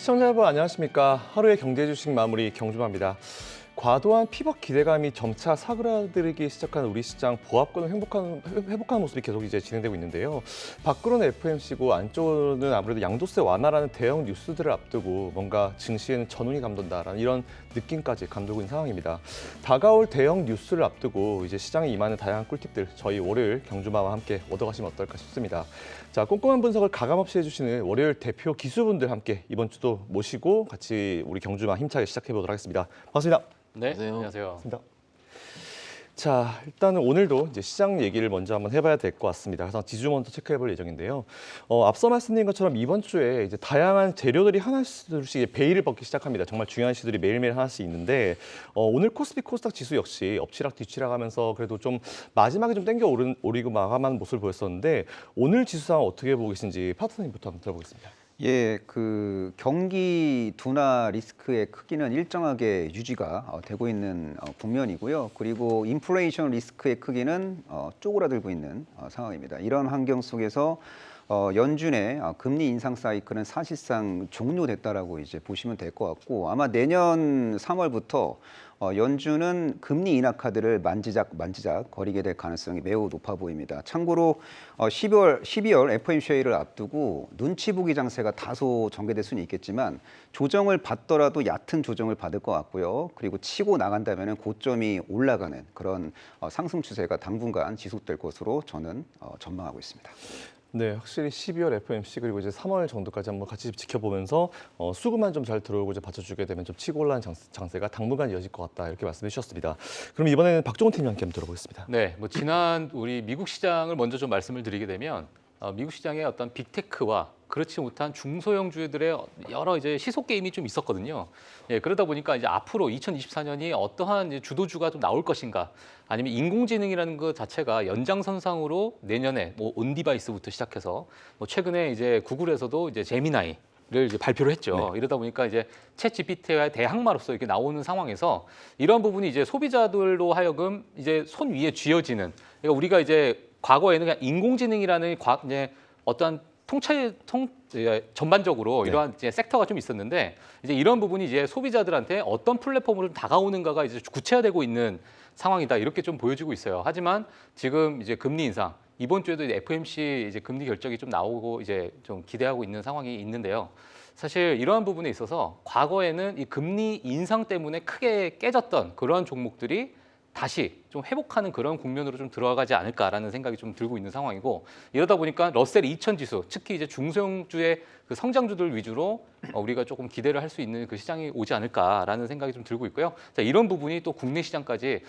시청자 여러분 안녕하십니까. 하루의 경제 주식 마무리 경주마입니다. 과도한 피벗 기대감이 점차 사그라들기 시작한 우리 시장 보합권을 회복하는 모습이 계속 이제 진행되고 있는데요. 밖으로는 FOMC고 안쪽으로는 아무래도 양도세 완화라는 대형 뉴스들을 앞두고 뭔가 증시에는 전운이 감돈다라는 이런 느낌까지 감돌고 있는 상황입니다. 다가올 대형 뉴스를 앞두고 이제 시장에 임하는 다양한 꿀팁들 저희 월요일 경주마와 함께 얻어가시면 어떨까 싶습니다. 자, 꼼꼼한 분석을 가감없이 해주시는 월요일 대표 기수분들 함께 이번 주도 모시고 같이 우리 경주마 힘차게 시작해 보도록 하겠습니다. 반갑습니다. 네, 안녕하세요. 자, 일단은 오늘도 이제 시장 얘기를 먼저 한번 해봐야 될 것 같습니다. 그래서 지수 먼저 체크해볼 예정인데요. 앞서 말씀드린 것처럼 이번 주에 이제 다양한 재료들이 하나씩 베일을 벗기 시작합니다. 정말 중요한 시들이 매일매일 하나씩 있는데 오늘 코스피 코스닥 지수 역시 엎치락 뒤치락하면서 그래도 좀 마지막에 좀 땡겨 오르고 마감하는 모습을 보였었는데 오늘 지수 상황 어떻게 보고 계신지 파트너님부터 한번 들어보겠습니다. 예, 그 경기 둔화 리스크의 크기는 일정하게 유지가 되고 있는 국면이고요. 그리고 인플레이션 리스크의 크기는 쪼그라들고 있는 상황입니다. 이런 환경 속에서 연준의 금리 인상 사이클은 사실상 종료됐다라고 이제 보시면 될 것 같고 아마 내년 3월부터 연준은 금리 인하 카드를 만지작 거리게 될 가능성이 매우 높아 보입니다. 참고로 12월 FOMC를 앞두고 눈치 보기 장세가 다소 전개될 수는 있겠지만 조정을 받더라도 얕은 조정을 받을 것 같고요. 그리고 치고 나간다면 고점이 올라가는 그런 상승 추세가 당분간 지속될 것으로 저는 전망하고 있습니다. 네, 확실히 12월 FOMC 그리고 이제 3월 정도까지 한번 같이 지켜보면서 수급만 좀 잘 들어오고 이제 받쳐주게 되면 좀 치고 올라가는 장세가 당분간 이어질 것 같다 이렇게 말씀해 주셨습니다. 그럼 이번에는 박종훈 팀장 함께 한번 들어보겠습니다. 네, 지난 우리 미국 시장을 먼저 좀 말씀을 드리게 되면 미국 시장의 어떤 빅테크와 그렇지 못한 중소형주들의 여러 이제 시속 게임이 좀 있었거든요. 예, 그러다 보니까 이제 앞으로 2024년이 어떠한 이제 주도주가 좀 나올 것인가, 아니면 인공지능이라는 것 자체가 연장선상으로 내년에 온디바이스부터 시작해서 최근에 이제 구글에서도 이제 제미나이를 이제 발표를 했죠. 네. 이러다 보니까 이제 챗 GPT의 대항마로서 이렇게 나오는 상황에서 이런 부분이 이제 소비자들로 하여금 이제 손 위에 쥐어지는, 그러니까 우리가 이제 과거에는 그냥 인공지능이라는 이제 어떠한 전반적으로 네. 이러한 이제 섹터가 좀 있었는데 이제 이런 부분이 이제 소비자들한테 어떤 플랫폼으로 다가오는가가 이제 구체화되고 있는 상황이다 이렇게 좀 보여지고 있어요. 하지만 지금 이제 금리 인상 이번 주에도 이제 FOMC 이제 금리 결정이 좀 나오고 이제 좀 기대하고 있는 상황이 있는데요. 사실 이러한 부분에 있어서 과거에는 이 금리 인상 때문에 크게 깨졌던 그러한 종목들이 다시 좀 회복하는 그런 국면으로 좀 들어가지 않을까라는 생각이 좀 들고 있는 상황이고, 이러다 보니까 러셀 2000 지수, 특히 이제 중소형주의 그 성장주들 위주로 우리가 조금 기대를 할 수 있는 그 시장이 오지 않을까라는 생각이 좀 들고 있고요. 자, 이런 부분이 또 국내 시장까지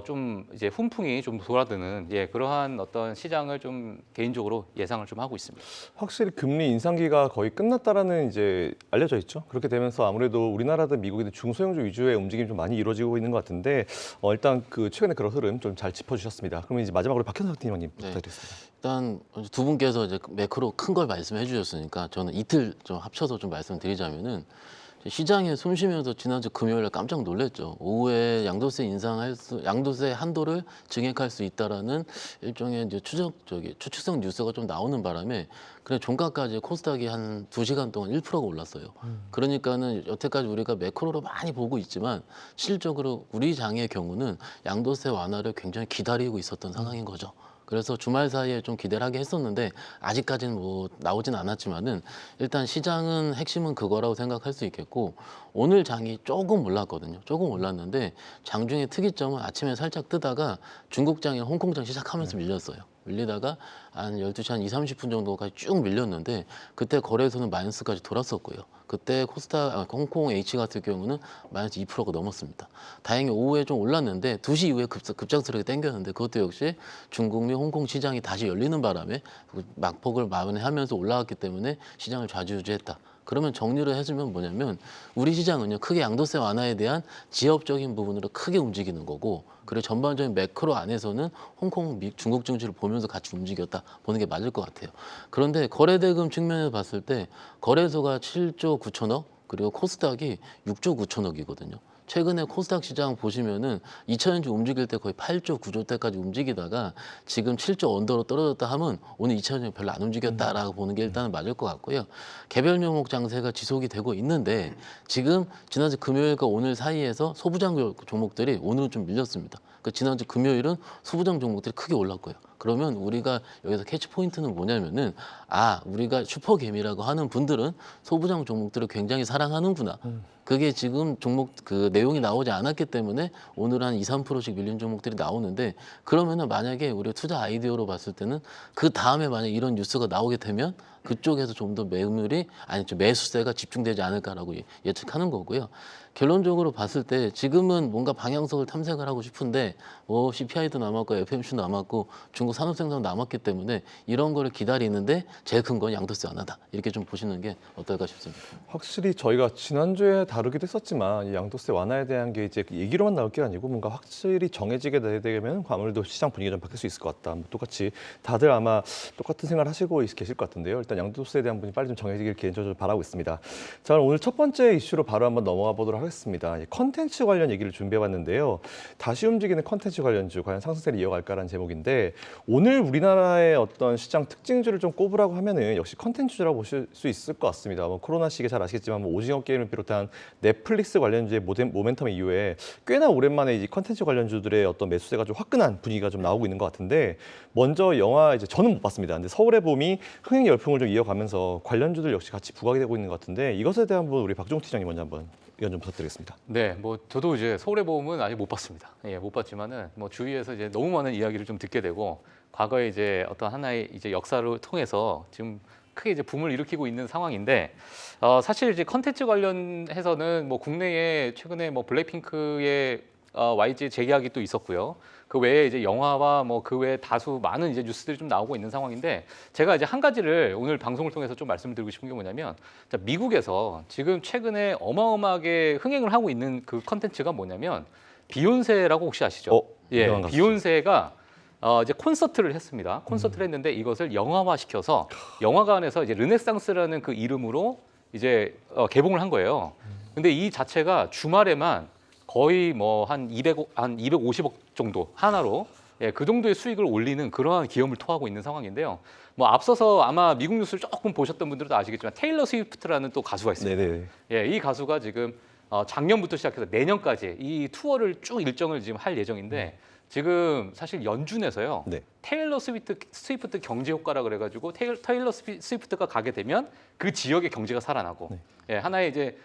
좀 이제 훈풍이 좀 돌아드는 그러한 어떤 시장을 좀 개인적으로 예상을 좀 하고 있습니다. 확실히 금리 인상기가 거의 끝났다라는 이제 알려져 있죠. 그렇게 되면서 아무래도 우리나라든 미국이든 중소형주 위주의 움직임이 좀 많이 이루어지고 있는 것 같은데 일단 그 최근에 그런 흐름 좀 잘 짚어주셨습니다. 그러면 이제 마지막으로 박현석 팀장님 부탁드리겠습니다. 일단 두 분께서 이제 매크로 큰 걸 말씀해 주셨으니까 저는 이틀 좀 합쳐서 좀 말씀드리자면은 시장에 숨 쉬면서 지난주 금요일에 깜짝 놀랐죠. 오후에 양도세 한도를 증액할 수 있다라는 일종의 이제 추측성 뉴스가 좀 나오는 바람에 그래 종가까지 코스닥이 한 2시간 동안 1%가 올랐어요. 그러니까는 여태까지 우리가 매크로로 많이 보고 있지만 실질적으로 우리 장의 경우는 양도세 완화를 굉장히 기다리고 있었던 상황인 거죠. 그래서 주말 사이에 좀 기대를 하게 했었는데 아직까지는 뭐 나오진 않았지만은 일단 시장은 핵심은 그거라고 생각할 수 있겠고, 오늘 장이 조금 올랐거든요. 조금 올랐는데 장중의 특이점은 아침에 살짝 뜨다가 중국장이랑 홍콩장 시작하면서 밀렸어요. 밀리다가 한 12시 한 30분 정도까지 쭉 밀렸는데 그때 거래소는 마이너스까지 돌았었고요. 그때 홍콩 H 같은 경우는 마이너스 2%가 넘었습니다. 다행히 오후에 좀 올랐는데 2시 이후에 급작스럽게 땡겼는데 그것도 역시 중국 및 홍콩 시장이 다시 열리는 바람에 막폭을 만회하면서 올라왔기 때문에 시장을 좌지우지했다. 그러면 정리를 해주면 뭐냐면 우리 시장은요 크게 양도세 완화에 대한 지역적인 부분으로 크게 움직이는 거고, 그리고 전반적인 매크로 안에서는 홍콩, 중국 증시를 보면서 같이 움직였다 보는 게 맞을 것 같아요. 그런데 거래대금 측면에서 봤을 때 거래소가 7조 9천억 그리고 코스닥이 6조 9천억이거든요. 최근에 코스닥 시장 보시면은 2000년주 움직일 때 거의 8조, 9조 대까지 움직이다가 지금 7조 언더로 떨어졌다 하면 오늘 2000년주 별로 안 움직였다라고 보는 게 일단은 맞을 것 같고요. 개별 종목 장세가 지속이 되고 있는데 지금 지난주 금요일과 오늘 사이에서 소부장 종목들이 오늘은 좀 밀렸습니다. 그 지난주 금요일은 소부장 종목들이 크게 올랐고요. 그러면 우리가 여기서 캐치 포인트는 뭐냐면은 우리가 슈퍼개미라고 하는 분들은 소부장 종목들을 굉장히 사랑하는구나. 그게 지금 종목 그 내용이 나오지 않았기 때문에 오늘 한 2, 3%씩 밀린 종목들이 나오는데 그러면은 만약에 우리 투자 아이디어로 봤을 때는 그 다음에 만약 이런 뉴스가 나오게 되면 그쪽에서 좀 더 매수세가 집중되지 않을까라고 예측하는 거고요. 결론적으로 봤을 때 지금은 뭔가 방향성을 탐색을 하고 싶은데 CPI도 남았고 FMC도 남았고 중국 산업생산도 남았기 때문에 이런 거를 기다리는데 제일 큰 건 양도세 완화다. 이렇게 좀 보시는 게 어떨까 싶습니다. 확실히 저희가 지난주에 다루기도 했었지만 이 양도세 완화에 대한 게 이제 얘기로만 나올 게 아니고 뭔가 확실히 정해지게 되면 아무래도 시장 분위기가 좀 바뀔 수 있을 것 같다. 똑같이 다들 아마 똑같은 생각을 하시고 계실 것 같은데요. 일단 양도세에 대한 부분이 빨리 좀 정해지길 개인적으로 바라고 있습니다. 자, 오늘 첫 번째 이슈로 바로 한번 넘어가 보도록 하겠습니다. 컨텐츠 관련 얘기를 준비해봤는데요. 다시 움직이는 컨텐츠 관련주 과연 상승세를 이어갈까라는 제목인데 오늘 우리나라의 어떤 시장 특징주를 좀 꼽으라고 하면은 역시 컨텐츠주라고 보실 수 있을 것 같습니다. 코로나 시기에 잘 아시겠지만 오징어 게임을 비롯한 넷플릭스 관련주의 모멘텀 이후에 꽤나 오랜만에 이 컨텐츠 관련주들의 어떤 매수세가 좀 화끈한 분위기가 좀 나오고 있는 것 같은데 먼저 영화 이제 저는 못 봤습니다. 근데 서울의 봄이 흥행 열풍을 좀 이어가면서 관련주들 역시 같이 부각이 되고 있는 것 같은데 이것에 대한 부분 우리 박종욱 팀장님 먼저 한번 의견 좀 부탁드리겠습니다. 네, 저도 이제 서울의 봄은 아직 못 봤습니다. 예, 못 봤지만은 주위에서 이제 너무 많은 이야기를 좀 듣게 되고 과거에 이제 어떤 하나의 이제 역사를 통해서 지금 크게 이제 붐을 일으키고 있는 상황인데 사실 이제 컨텐츠 관련해서는 국내에 최근에 블랙핑크의 YG 재계약이 또 있었고요. 그 외에 이제 영화와 그 외에 다수 많은 이제 뉴스들이 좀 나오고 있는 상황인데 제가 이제 한 가지를 오늘 방송을 통해서 좀 말씀드리고 싶은 게 뭐냐면 미국에서 지금 최근에 어마어마하게 흥행을 하고 있는 그 컨텐츠가 뭐냐면 비욘세라고 혹시 아시죠? 예, 비욘세가 이제 콘서트를 했습니다. 콘서트를 했는데 이것을 영화화 시켜서 영화관에서 이제 르네상스라는 그 이름으로 이제 개봉을 한 거예요. 근데 이 자체가 주말에만 거의 한 250억 정도 하나로 그 정도의 수익을 올리는 그러한 기염을 토하고 있는 상황인데요. 앞서서 아마 미국 뉴스를 조금 보셨던 분들도 아시겠지만 테일러 스위프트라는 또 가수가 있습니다. 네네. 예, 이 가수가 지금 작년부터 시작해서 내년까지 이 투어를 쭉 일정을 지금 할 예정인데 지금 사실 연준에서요. 네. 테일러 스위프트 경제 효과라 그래가지고 테일러 스위프트가 가게 되면 그 지역의 경제가 살아나고 예, 하나의 이제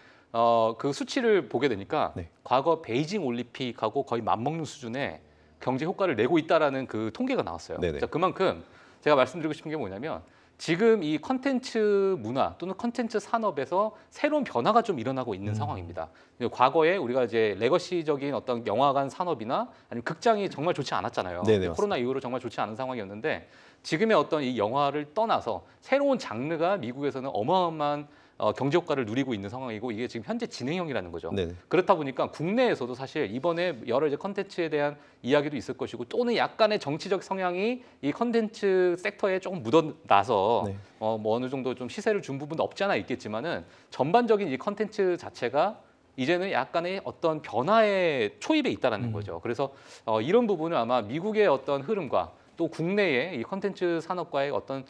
그 수치를 보게 되니까 과거 베이징 올림픽하고 거의 맞먹는 수준의 경제 효과를 내고 있다라는 그 통계가 나왔어요. 자, 그만큼 제가 말씀드리고 싶은 게 뭐냐면 지금 이 컨텐츠 문화 또는 컨텐츠 산업에서 새로운 변화가 좀 일어나고 있는 상황입니다. 과거에 우리가 이제 레거시적인 어떤 영화관 산업이나 아니면 극장이 정말 좋지 않았잖아요. 코로나 이후로 정말 좋지 않은 상황이었는데 지금의 어떤 이 영화를 떠나서 새로운 장르가 미국에서는 어마어마한 경제 효과를 누리고 있는 상황이고 이게 지금 현재 진행형이라는 거죠. 그렇다 보니까 국내에서도 사실 이번에 여러 이제 컨텐츠에 대한 이야기도 있을 것이고 또는 약간의 정치적 성향이 이 컨텐츠 섹터에 조금 묻어나서 어느 정도 좀 시세를 준 부분도 없지 않아 있겠지만은 전반적인 이 컨텐츠 자체가 이제는 약간의 어떤 변화의 초입에 있다라는 거죠. 그래서 이런 부분은 아마 미국의 어떤 흐름과 또 국내의 이 컨텐츠 산업과의 어떤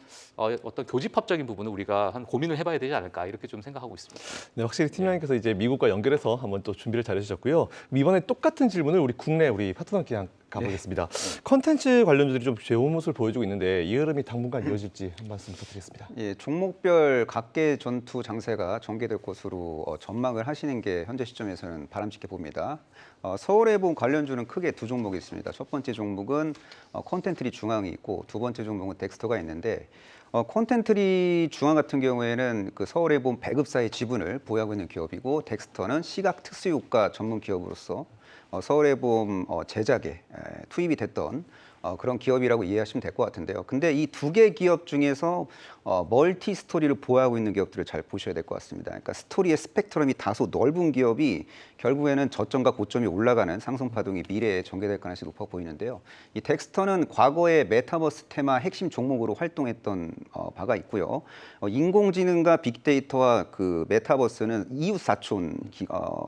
교집합적인 부분을 우리가 한 고민을 해봐야 되지 않을까 이렇게 좀 생각하고 있습니다. 네, 확실히 팀장님께서 이제 미국과 연결해서 한번 또 준비를 잘해주셨고요. 이번에 똑같은 질문을 우리 국내 우리 파트너께 가보겠습니다. 컨텐츠 관련주들이 좀 좋은 모습을 보여주고 있는데 이 흐름이 당분간 이어질지 한 말씀 부탁드리겠습니다. 예, 종목별 각계 전투 장세가 전개될 것으로 전망을 하시는 게 현재 시점에서는 바람직해 봅니다. 서울의 봄 관련주는 크게 두 종목이 있습니다. 첫 번째 종목은 콘텐트리 중앙이 있고 두 번째 종목은 덱스터가 있는데 콘텐트리 중앙 같은 경우에는 그 서울의 봄 배급사의 지분을 보유하고 있는 기업이고 덱스터는 시각 특수효과 전문 기업으로서 서울의 봄 제작에 투입이 됐던 그런 기업이라고 이해하시면 될 것 같은데요. 근데 이 두 개 기업 중에서 멀티 스토리를 보유하고 있는 기업들을 잘 보셔야 될 것 같습니다. 그러니까 스토리의 스펙트럼이 다소 넓은 기업이 결국에는 저점과 고점이 올라가는 상승 파동이 미래에 전개될 가능성이 높아 보이는데요. 이 덱스터는 과거에 메타버스 테마 핵심 종목으로 활동했던 바가 있고요. 인공지능과 빅데이터와 그 메타버스는 이웃 사촌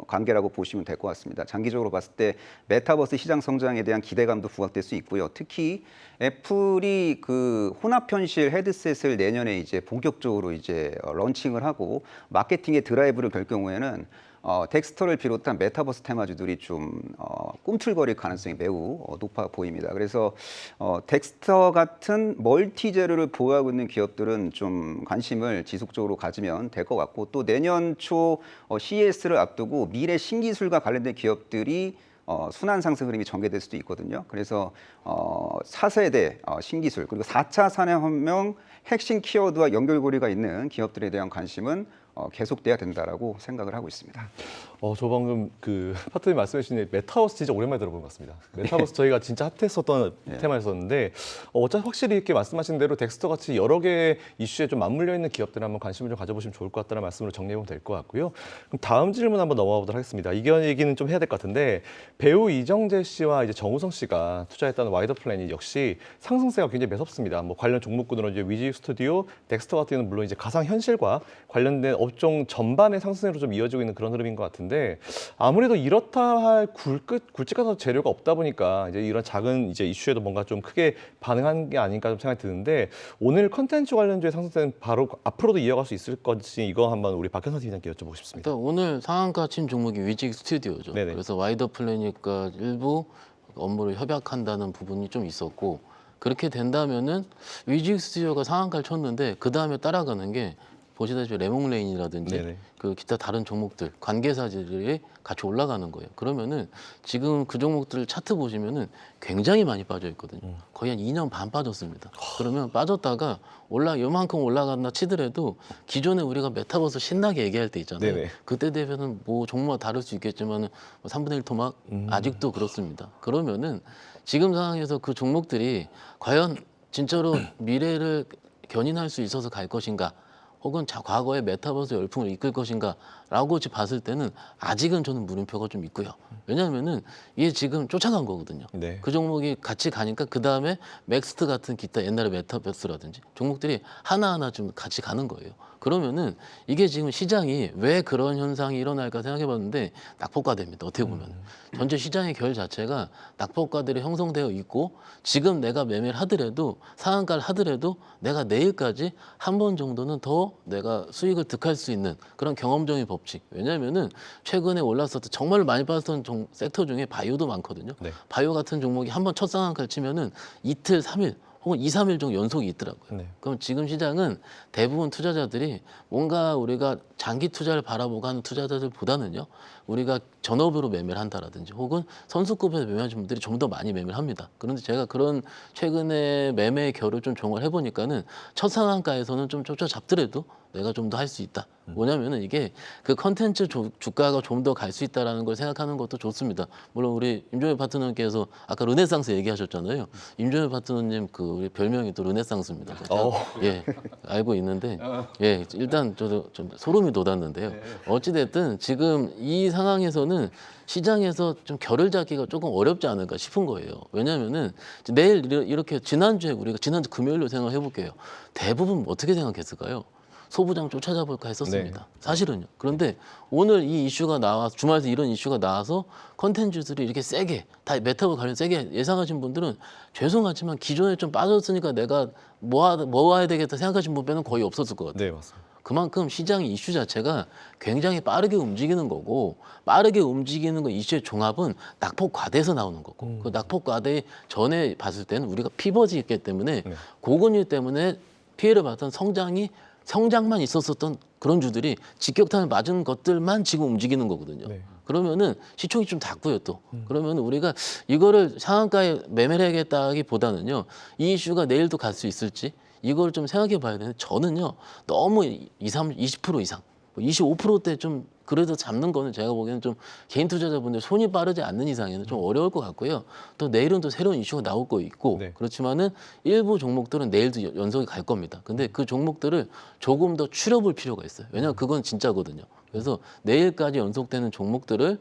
관계라고 보시면 될 것 같습니다. 장기적으로 봤을 때 메타버스 시장 성장에 대한 기대감도 부각될 수 있고요. 특히 애플이 그 혼합 현실 헤드셋을 내년에 이제 본격적으로 이제 런칭을 하고 마케팅의 드라이브를 걸 경우에는 덱스터를 비롯한 메타버스 테마주들이 좀 꿈틀거릴 가능성이 매우 높아 보입니다. 그래서 덱스터 같은 멀티 재료를 보유하고 있는 기업들은 좀 관심을 지속적으로 가지면 될 것 같고, 또 내년 초 CES를 앞두고 미래 신기술과 관련된 기업들이 순환 상승 흐름이 전개될 수도 있거든요. 그래서 4세대 신기술 그리고 4차 산업혁명 핵심 키워드와 연결고리가 있는 기업들에 대한 관심은 계속돼야 된다라고 생각을 하고 있습니다. 저 방금 그 파트너님 말씀해 주신 메타버스 진짜 오랜만에 들어본 것 같습니다. 메타버스 저희가 진짜 핫했었던 테마였었는데 어차피 확실히 이렇게 말씀하신 대로 덱스터 같이 여러 개의 이슈에 좀 맞물려 있는 기업들 한번 관심을 좀 가져보시면 좋을 것 같다는 말씀으로 정리해보면 될 것 같고요. 그럼 다음 질문 한번 넘어가 보도록 하겠습니다. 이 얘기는 좀 해야 될 것 같은데 배우 이정재 씨와 이제 정우성 씨가 투자했다는 와이더 플래닛 역시 상승세가 굉장히 매섭습니다. 뭐 관련 종목군으로 이제 위즈 스튜디오, 덱스터 같은 경우는 물론 이제 가상 현실과 관련된 업종 전반의 상승으로 좀 이어지고 있는 그런 흐름인 것 같은데 아무래도 이렇다 할 굵직한 재료가 없다 보니까 이제 이런 작은 이제 이슈에도 뭔가 좀 크게 반응한 게 아닌가 좀 생각이 드는데 오늘 컨텐츠 관련주의 상승세는 바로 앞으로도 이어갈 수 있을 건지 이거 한번 우리 박현선 팀장님께 여쭤보고 싶습니다. 일단 오늘 상한가 친 종목이 위직 스튜디오죠. 네네. 그래서 와이더 플래닛과 일부 업무를 협약한다는 부분이 좀 있었고, 그렇게 된다면은 위직 스튜디오가 상한가를 쳤는데 그 다음에 따라가는 게 보시다시피 레몽레인이라든지 네네. 그 기타 다른 종목들 관계사들이 같이 올라가는 거예요. 그러면은 지금 그 종목들 차트 보시면은 굉장히 많이 빠져 있거든요. 거의 한 2년 반 빠졌습니다. 그러면 빠졌다가 요만큼 올라갔나 치더라도 기존에 우리가 메타버스 신나게 얘기할 때 있잖아요. 네네. 그때 대비는 뭐 종목마다 다를 수 있겠지만 3분의 1 토막 아직도 그렇습니다. 그러면은 지금 상황에서 그 종목들이 과연 진짜로 미래를 견인할 수 있어서 갈 것인가, 혹은 과거의 메타버스 열풍을 이끌 것인가라고 봤을 때는 아직은 저는 물음표가 좀 있고요. 왜냐하면은 이게 지금 쫓아간 거거든요. 네. 그 종목이 같이 가니까 그 다음에 맥스트 같은 기타 옛날에 메타버스라든지 종목들이 하나하나 좀 같이 가는 거예요. 그러면은 이게 지금 시장이 왜 그런 현상이 일어날까 생각해봤는데 낙폭과대입니다. 어떻게 보면 전체 시장의 결 자체가 낙폭과대로 형성되어 있고, 지금 내가 매매를 하더라도 상한가를 하더라도 내가 내일까지 한 번 정도는 더 내가 수익을 득할 수 있는 그런 경험적인 법칙. 왜냐하면은 최근에 올랐었던 정말 많이 빠졌던 섹터 중에 바이오도 많거든요. 네. 바이오 같은 종목이 한 번 첫 상한가를 치면은 이틀, 3일 혹은 2, 3일 정도 연속이 있더라고요. 네. 그럼 지금 시장은 대부분 투자자들이 뭔가 우리가 장기 투자를 바라보고 하는 투자자들보다는요, 우리가 전업으로 매매를 한다라든지 혹은 선수급에서 매매하시는 분들이 좀 더 많이 매매를 합니다. 그런데 제가 그런 최근에 매매의 결을 좀 종합을 해보니까는 첫 상한가에서는 좀 쫓아잡더라도 내가 좀 더 할 수 있다. 뭐냐면은 이게 그 컨텐츠 주가가 좀 더 갈 수 있다라는 걸 생각하는 것도 좋습니다. 물론 우리 임종현 파트너님께서 아까 르네상스 얘기하셨잖아요. 임종현 파트너님 그 우리 별명이 또 르네상스입니다. 예, 알고 있는데 예, 일단 저도 좀 소름이 돋았는데요. 어찌됐든 지금 이 상황에서는 시장에서 좀 결을 잡기가 조금 어렵지 않을까 싶은 거예요. 왜냐하면은 내일 이렇게 지난주에 우리가 지난주 금요일로 생각해 볼게요. 대부분 어떻게 생각했을까요? 소부장 쫓아잡을까 했었습니다. 네. 사실은요. 그런데 오늘 이 이슈가 나와서 주말에서 이런 이슈가 나와서 컨텐츠들이 이렇게 세게 다 메타버스 관련 세게 예상하신 분들은 죄송하지만 기존에 좀 빠졌으니까 내가 모아야 되겠다 생각하신 분들은 거의 없었을 것 같아요. 네, 맞습니다. 그만큼 시장의 이슈 자체가 굉장히 빠르게 움직이는 거고, 빠르게 움직이는 거 이슈의 종합은 낙폭 과대에서 나오는 거고, 그 낙폭 과대 전에 봤을 때는 우리가 피벗이 있기 때문에 네. 고금리 때문에 피해를 봤던 성장만 있었었던 그런 주들이 직격탄을 맞은 것들만 지금 움직이는 거거든요. 네. 그러면은 시총이 좀 작고요 또. 그러면 우리가 이거를 상한가에 매매를 해야겠다기보다는요, 이 이슈가 내일도 갈 수 있을지 이걸 좀 생각해 봐야 되는데, 저는요 너무 20% 이상 25%대 좀 그래도 잡는 거는 제가 보기에는 좀 개인 투자자분들 손이 빠르지 않는 이상에는 좀 어려울 것 같고요. 또 내일은 또 새로운 이슈가 나올 거 있고 네. 그렇지만은 일부 종목들은 내일도 연속이 갈 겁니다. 근데 그 종목들을 조금 더 추려볼 필요가 있어요. 왜냐하면 그건 진짜거든요. 그래서 내일까지 연속되는 종목들을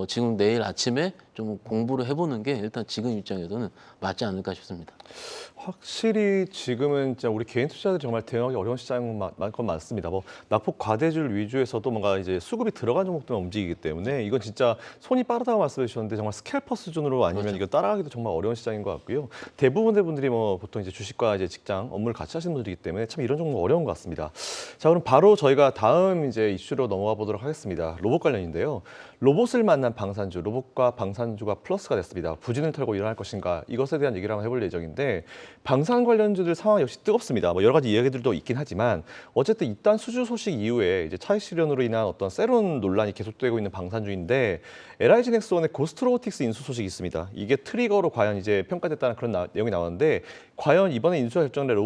지금 내일 아침에 좀 공부를 해보는 게 일단 지금 입장에서는 맞지 않을까 싶습니다. 확실히 지금은 진짜 우리 개인 투자자들이 정말 대응하기 어려운 시장은 많습니다. 뭐 낙폭 과대주를 위주에서도 뭔가 이제 수급이 들어간 종목들만 움직이기 때문에 이건 진짜 손이 빠르다고 말씀해 주셨는데 정말 스캘퍼 수준으로 아니면 그렇죠. 이거 따라가기도 정말 어려운 시장인 것 같고요. 대부분의 분들이 뭐 보통 이제 주식과 이제 직장 업무를 같이 하시는 분들이기 때문에 참 이런 종목 어려운 것 같습니다. 자, 그럼 바로 저희가 다음 이제 이슈로 넘어가 보도록 하겠습니다. 로봇 관련인데요. 로봇을 만난 방산주, 로봇과 방산주가 플러스가 됐습니다. 부진을 털고 일어날 것인가 이것에 대한 얘기를 한번 해볼 예정인데 방산 관련주들 상황 역시 뜨겁습니다. 뭐 여러 가지 이야기들도 있긴 하지만 어쨌든 이딴 수주 소식 이후에 이제 차익 실현으로 인한 어떤 세론 논란이 계속되고 있는 방산주인데 LIG 넥스원의 고스트 로보틱스 인수 소식이 있습니다. 이게 트리거로 과연 이제 평가됐다는 그런 내용이 나왔는데 과연 이번에 인수가 결정된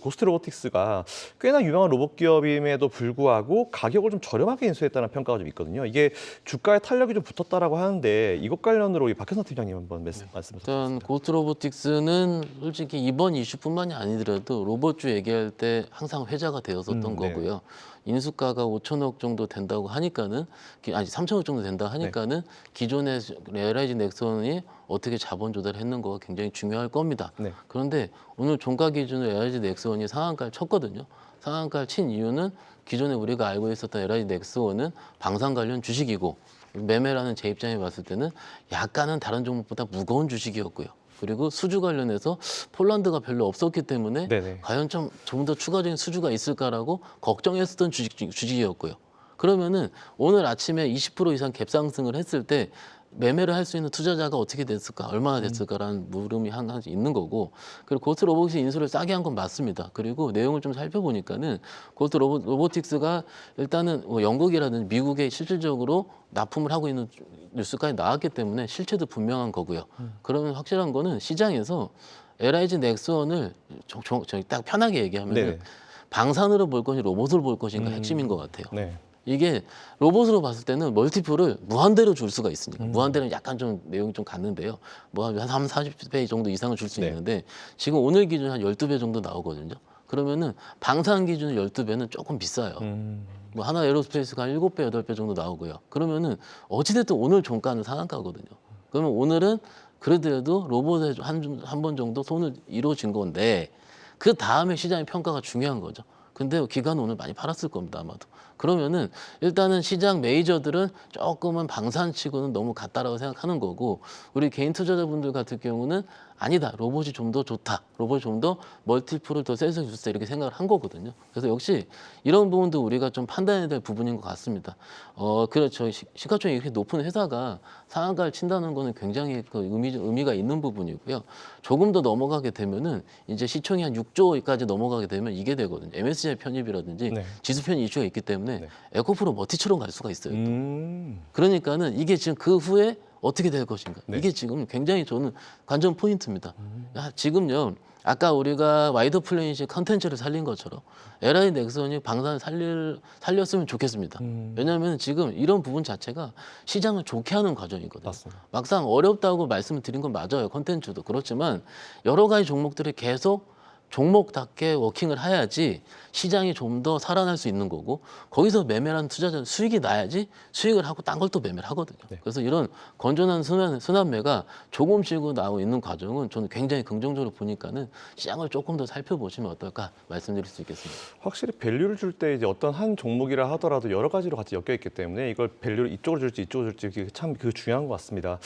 고스트 로보틱스가 꽤나 유명한 로봇 기업임에도 불구하고 가격을 좀 저렴하게 인수했다는 평가가 좀 있거든요. 이게 주가에 탄력이 좀 붙었다라고 하는데 이것 관련으로 박현선 팀장님 한번 말씀 부탁드립니다. 일단 고스트 로보틱스는 솔직히 이번 이슈뿐만이 아니더라도 로봇주 얘기할 때 항상 회자가 되었었던 네. 거고요. 인수가가 5천억 정도 된다고 하니까는 아니 3천억 정도 된다 하니까는 기존의 LIG 넥슨이 어떻게 자본 조달을 했는 거가 굉장히 중요할 겁니다. 네. 그런데 오늘 종가 기준으로 LIG 넥슨이 상한가를 쳤거든요. 상한가를 친 이유는 기존에 우리가 알고 있었던 LIG 넥슨은 방산 관련 주식이고 매매라는 제 입장에 봤을 때는 약간은 다른 종목보다 무거운 주식이었고요. 그리고 수주 관련해서 폴란드가 별로 없었기 때문에 네네. 과연 좀 더 추가적인 수주가 있을까라고 걱정했었던 주식이었고요. 그러면은 오늘 아침에 20% 이상 갭상승을 했을 때 매매를 할 수 있는 투자자가 어떻게 됐을까, 얼마나 됐을까라는 물음이 하나 있는 거고, 그리고 고스트 로보틱스 인수를 싸게 한 건 맞습니다. 그리고 내용을 좀 살펴보니까는 고스트 로보틱스가 일단은 뭐 영국이라든지 미국에 실질적으로 납품을 하고 있는 뉴스까지 나왔기 때문에 실체도 분명한 거고요. 그러면 확실한 거는 시장에서 LIG 넥슨을 저희 딱 편하게 얘기하면 네네. 방산으로 볼 것인가 로봇으로 볼 것인가 핵심인 것 같아요. 네. 이게 로봇으로 봤을 때는 멀티플을 무한대로 줄 수가 있으니까 무한대는 약간 좀 내용이 좀 같는데요. 뭐 한 3, 40배 정도 이상을 줄 수 네. 있는데 지금 오늘 기준 한 12배 정도 나오거든요. 그러면은 방산 기준 12배는 조금 비싸요. 뭐 하나 에어로스페이스가 한 7배, 8배 정도 나오고요. 그러면은 어찌됐든 오늘 종가는 상한가거든요. 그러면 오늘은 그래도 로봇에 한 번 정도 손을 이루어진 건데 그 다음에 시장의 평가가 중요한 거죠. 근데 기관은 오늘 많이 팔았을 겁니다, 아마도. 그러면은 일단은 시장 메이저들은 조금은 방산치고는 너무 같다라고 생각하는 거고 우리 개인 투자자분들 같은 경우는 아니다. 로봇이 좀 더 좋다. 로봇이 좀 더 멀티플을 더 세서 줬다. 이렇게 생각을 한 거거든요. 그래서 역시 이런 부분도 우리가 좀 판단해야 될 부분인 것 같습니다. 그렇죠. 시가총액이 이렇게 높은 회사가 상한가를 친다는 거는 굉장히 그 의미가 있는 부분이고요. 조금 더 넘어가게 되면은 이제 시총이 한 6조까지 넘어가게 되면 이게 되거든요. MSCI 편입이라든지 네. 지수 편입 이슈가 있기 때문에 네. 에코프로 머티처럼 갈 수가 있어요. 또. 음. 그러니까는 이게 지금 그 후에 어떻게 될 것인가. 네. 이게 지금 굉장히 저는 관전 포인트입니다. 지금요. 아까 우리가 와이더 플레인식 컨텐츠를 살린 것처럼 LI 넥슨이 방산을 살렸으면 좋겠습니다. 왜냐하면 지금 이런 부분 자체가 시장을 좋게 하는 과정이거든요. 맞습니다. 막상 어렵다고 말씀을 드린 건 맞아요. 컨텐츠도. 그렇지만 여러 가지 종목들이 계속 종목답게 워킹을 해야지 시장이 좀 더 살아날 수 있는 거고 거기서 매매하는 투자자는 수익이 나야지 수익을 하고 딴 걸 또 매매를 하거든요. 네. 그래서 이런 건전한 순환매가 조금씩 나오고 있는 과정은 저는 굉장히 긍정적으로 보니까는 시장을 조금 더 살펴보시면 어떨까 말씀드릴 수 있겠습니다. 확실히 밸류를 줄 때 이제 어떤 한 종목이라 하더라도 여러 가지로 같이 엮여 있기 때문에 이걸 밸류를 이쪽으로 줄지 이쪽으로 줄지 참 그 중요한 것 같습니다.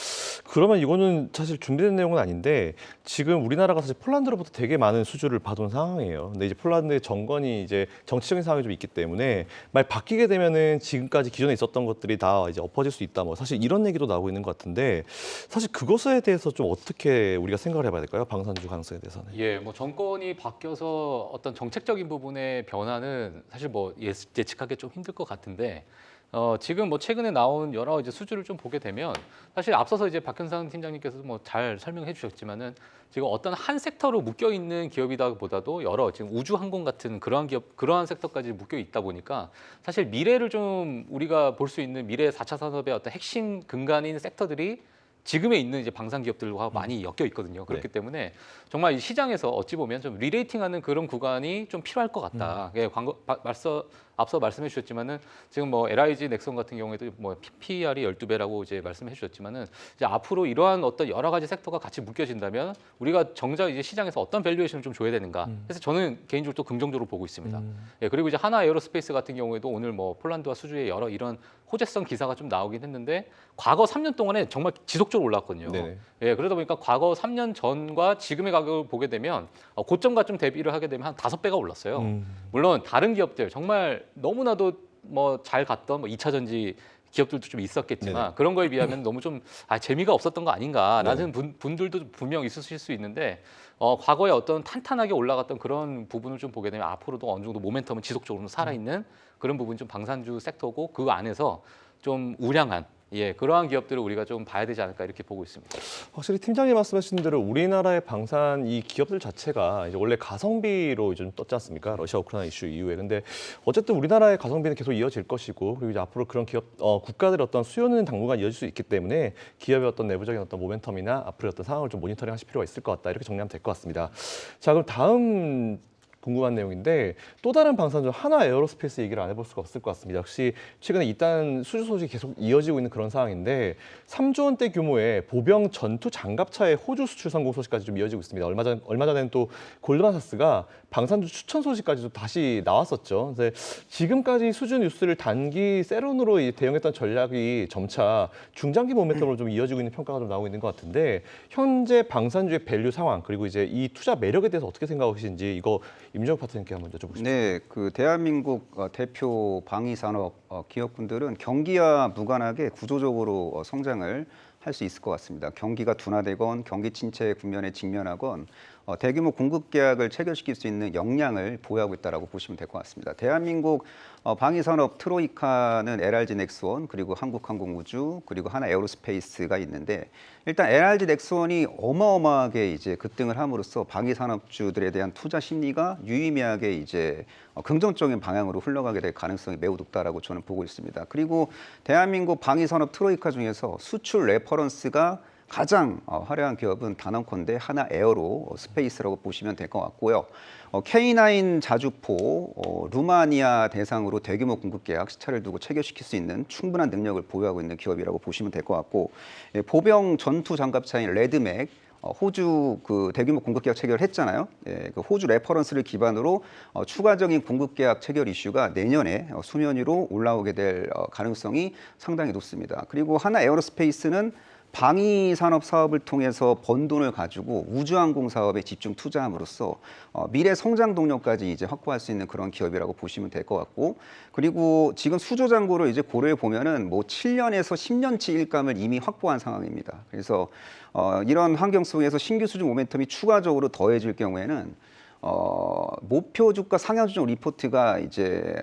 그러면 이거는 사실 준비된 내용은 아닌데 지금 우리나라가 사실 폴란드로부터 되게 많은 수주를 받은 상황이에요. 근데 이제 폴란드의 정권이 이제 정치적인 상황이 좀 있기 때문에 말 바뀌게 되면은 지금까지 기존에 있었던 것들이 다 이제 엎어질 수 있다. 뭐 사실 이런 얘기도 나오고 있는 것 같은데 사실 그것에 대해서 좀 어떻게 우리가 생각을 해봐야 될까요? 방산주 가능성에 대해서는. 예, 뭐 정권이 바뀌어서 어떤 정책적인 부분의 변화는 사실 뭐 예측하기 좀 힘들 것 같은데 지금 뭐 최근에 나온 여러 이제 수주를 좀 보게 되면 사실 앞서서 이제 박현상 팀장님께서도 뭐 잘 설명해 주셨지만은 지금 어떤 한 섹터로 묶여 있는 기업이다보다도 여러 지금 우주항공 같은 그러한 기업, 그러한 섹터까지 묶여 있다 보니까 사실 미래를 좀 우리가 볼 수 있는 미래 4차 산업의 어떤 핵심 근간인 섹터들이 지금에 있는 이제 방산 기업들과 많이 엮여 있거든요. 그렇기 때문에 정말 이 시장에서 어찌 보면 좀 리레이팅하는 그런 구간이 좀 필요할 것 같다. 예, 앞서 말씀해 주셨지만은 지금 뭐 LIG 넥슨 같은 경우에도 뭐 PER이 12배라고 이제 말씀해 주셨지만은 이제 앞으로 이러한 어떤 여러 가지 섹터가 같이 묶여진다면 우리가 정작 이제 시장에서 어떤 밸류에이션을 좀 줘야 되는가. 그래서 저는 개인적으로 또 긍정적으로 보고 있습니다. 예, 그리고 이제 하나 에어로스페이스 같은 경우에도 오늘 뭐 폴란드와 수주의 여러 이런 호재성 기사가 좀 나오긴 했는데 과거 3년 동안에 정말 지속적으로 올랐거든요. 네네. 예, 그러다 보니까 과거 3년 전과 지금의 가격을 보게 되면 고점과 좀 대비를 하게 되면 한 5배가 올랐어요. 물론 다른 기업들 정말 너무나도 뭐 잘 갔던 뭐 2차 전지 기업들도 좀 있었겠지만 네네. 그런 거에 비하면 너무 좀 재미가 없었던 거 아닌가라는 분들도 분명 있으실 수 있는데 과거에 어떤 탄탄하게 올라갔던 그런 부분을 좀 보게 되면 앞으로도 어느 정도 모멘텀은 지속적으로 살아있는 그런 부분이 좀 방산주 섹터고 그 안에서 좀 우량한 그러한 기업들을 우리가 좀 봐야 되지 않을까 이렇게 보고 있습니다. 확실히 팀장님 말씀하신 대로 우리나라의 방산 이 기업들 자체가 이제 원래 가성비로 좀 떴지 않습니까? 러시아 우크라이나 이슈 이후에. 근데 어쨌든 우리나라의 가성비는 계속 이어질 것이고 그리고 이제 앞으로 그런 기업 국가들의 어떤 수요는 당분간 이어질 수 있기 때문에 기업의 어떤 내부적인 어떤 모멘텀이나 앞으로의 어떤 상황을 좀 모니터링 하실 필요가 있을 것 같다. 이렇게 정리하면 될 것 같습니다. 자, 그럼 다음 궁금한 내용인데 또 다른 방산주 하나 에어로스페이스 얘기를 안 해볼 수가 없을 것 같습니다. 역시 최근에 일단 수주 소식이 계속 이어지고 있는 그런 상황인데 3조 원대 규모의 보병 전투 장갑차의 호주 수출 성공 소식까지 좀 이어지고 있습니다. 얼마 전에는 또 골드만사스가 방산주 추천 소식까지 좀 다시 나왔었죠. 그래서 지금까지 수주 뉴스를 단기 세론으로 대응했던 전략이 점차 중장기 모멘텀으로 좀 이어지고 있는 평가가 좀 나오고 있는 것 같은데 현재 방산주의 밸류 상황 그리고 이제 이 투자 매력에 대해서 어떻게 생각하시는지 이거 임정욱 파트너님께 한번 여쭤보겠습니다. 네, 그 대한민국 대표 방위산업 기업군들은 경기와 무관하게 구조적으로 성장을 할 수 있을 것 같습니다. 경기가 둔화되건 경기 침체 국면에 직면하건 대규모 공급 계약을 체결시킬 수 있는 역량을 보유하고 있다고 보시면 될 것 같습니다. 대한민국 방위산업 트로이카는 LRG 넥스원 그리고 한국항공우주 그리고 하나 에어로스페이스가 있는데 일단 LRG 넥스원이 어마어마하게 이제 급등을 함으로써 방위산업주들에 대한 투자 심리가 유의미하게 이제 긍정적인 방향으로 흘러가게 될 가능성이 매우 높다라고 저는 보고 있습니다. 그리고 대한민국 방위산업 트로이카 중에서 수출 레퍼런스가 가장 화려한 기업은 단언컨대 하나 에어로 스페이스라고 보시면 될 것 같고요. K9 자주포 루마니아 대상으로 대규모 공급 계약 시차를 두고 체결시킬 수 있는 충분한 능력을 보유하고 있는 기업이라고 보시면 될 것 같고 보병 전투 장갑차인 레드맥 호주 그 대규모 공급 계약 체결을 했잖아요. 그 호주 레퍼런스를 기반으로 추가적인 공급 계약 체결 이슈가 내년에 수면 위로 올라오게 될 가능성이 상당히 높습니다. 그리고 하나 에어로스페이스는 방위 산업 사업을 통해서 번 돈을 가지고 우주항공 사업에 집중 투자함으로써 미래 성장 동력까지 이제 확보할 수 있는 그런 기업이라고 보시면 될 것 같고 그리고 지금 수조 잔고를 이제 고려해 보면은 뭐 7년에서 10년치 일감을 이미 확보한 상황입니다. 그래서 이런 환경 속에서 신규 수주 모멘텀이 추가적으로 더해질 경우에는 목표 주가 상향 조정 리포트가 이제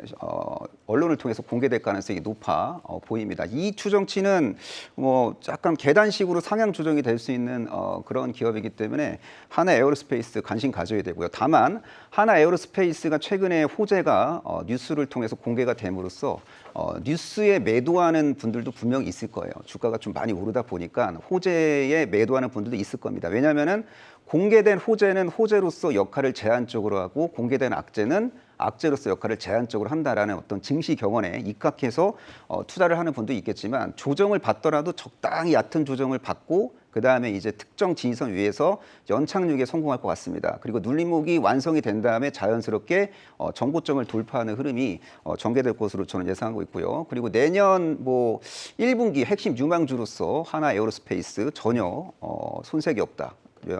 언론을 통해서 공개될 가능성이 높아 보입니다. 이 추정치는 뭐 약간 계단식으로 상향 조정이 될 수 있는 그런 기업이기 때문에 하나 에어로스페이스 관심 가져야 되고요. 다만 하나 에어로스페이스가 최근에 호재가 뉴스를 통해서 공개가 됨으로써 뉴스에 매도하는 분들도 분명히 있을 거예요. 주가가 좀 많이 오르다 보니까 호재에 매도하는 분들도 있을 겁니다. 왜냐하면은 공개된 호재는 호재로서 역할을 제한적으로 하고 공개된 악재는 악재로서 역할을 제한적으로 한다라는 어떤 증시 경험에 입각해서 투자를 하는 분도 있겠지만 조정을 받더라도 적당히 얕은 조정을 받고 그 다음에 이제 특정 지지선 위에서 연착륙에 성공할 것 같습니다. 그리고 눌림목이 완성이 된 다음에 자연스럽게 정고점을 돌파하는 흐름이 전개될 것으로 저는 예상하고 있고요. 그리고 내년 뭐 1분기 핵심 유망주로서 하나 에어로스페이스 전혀 손색이 없다.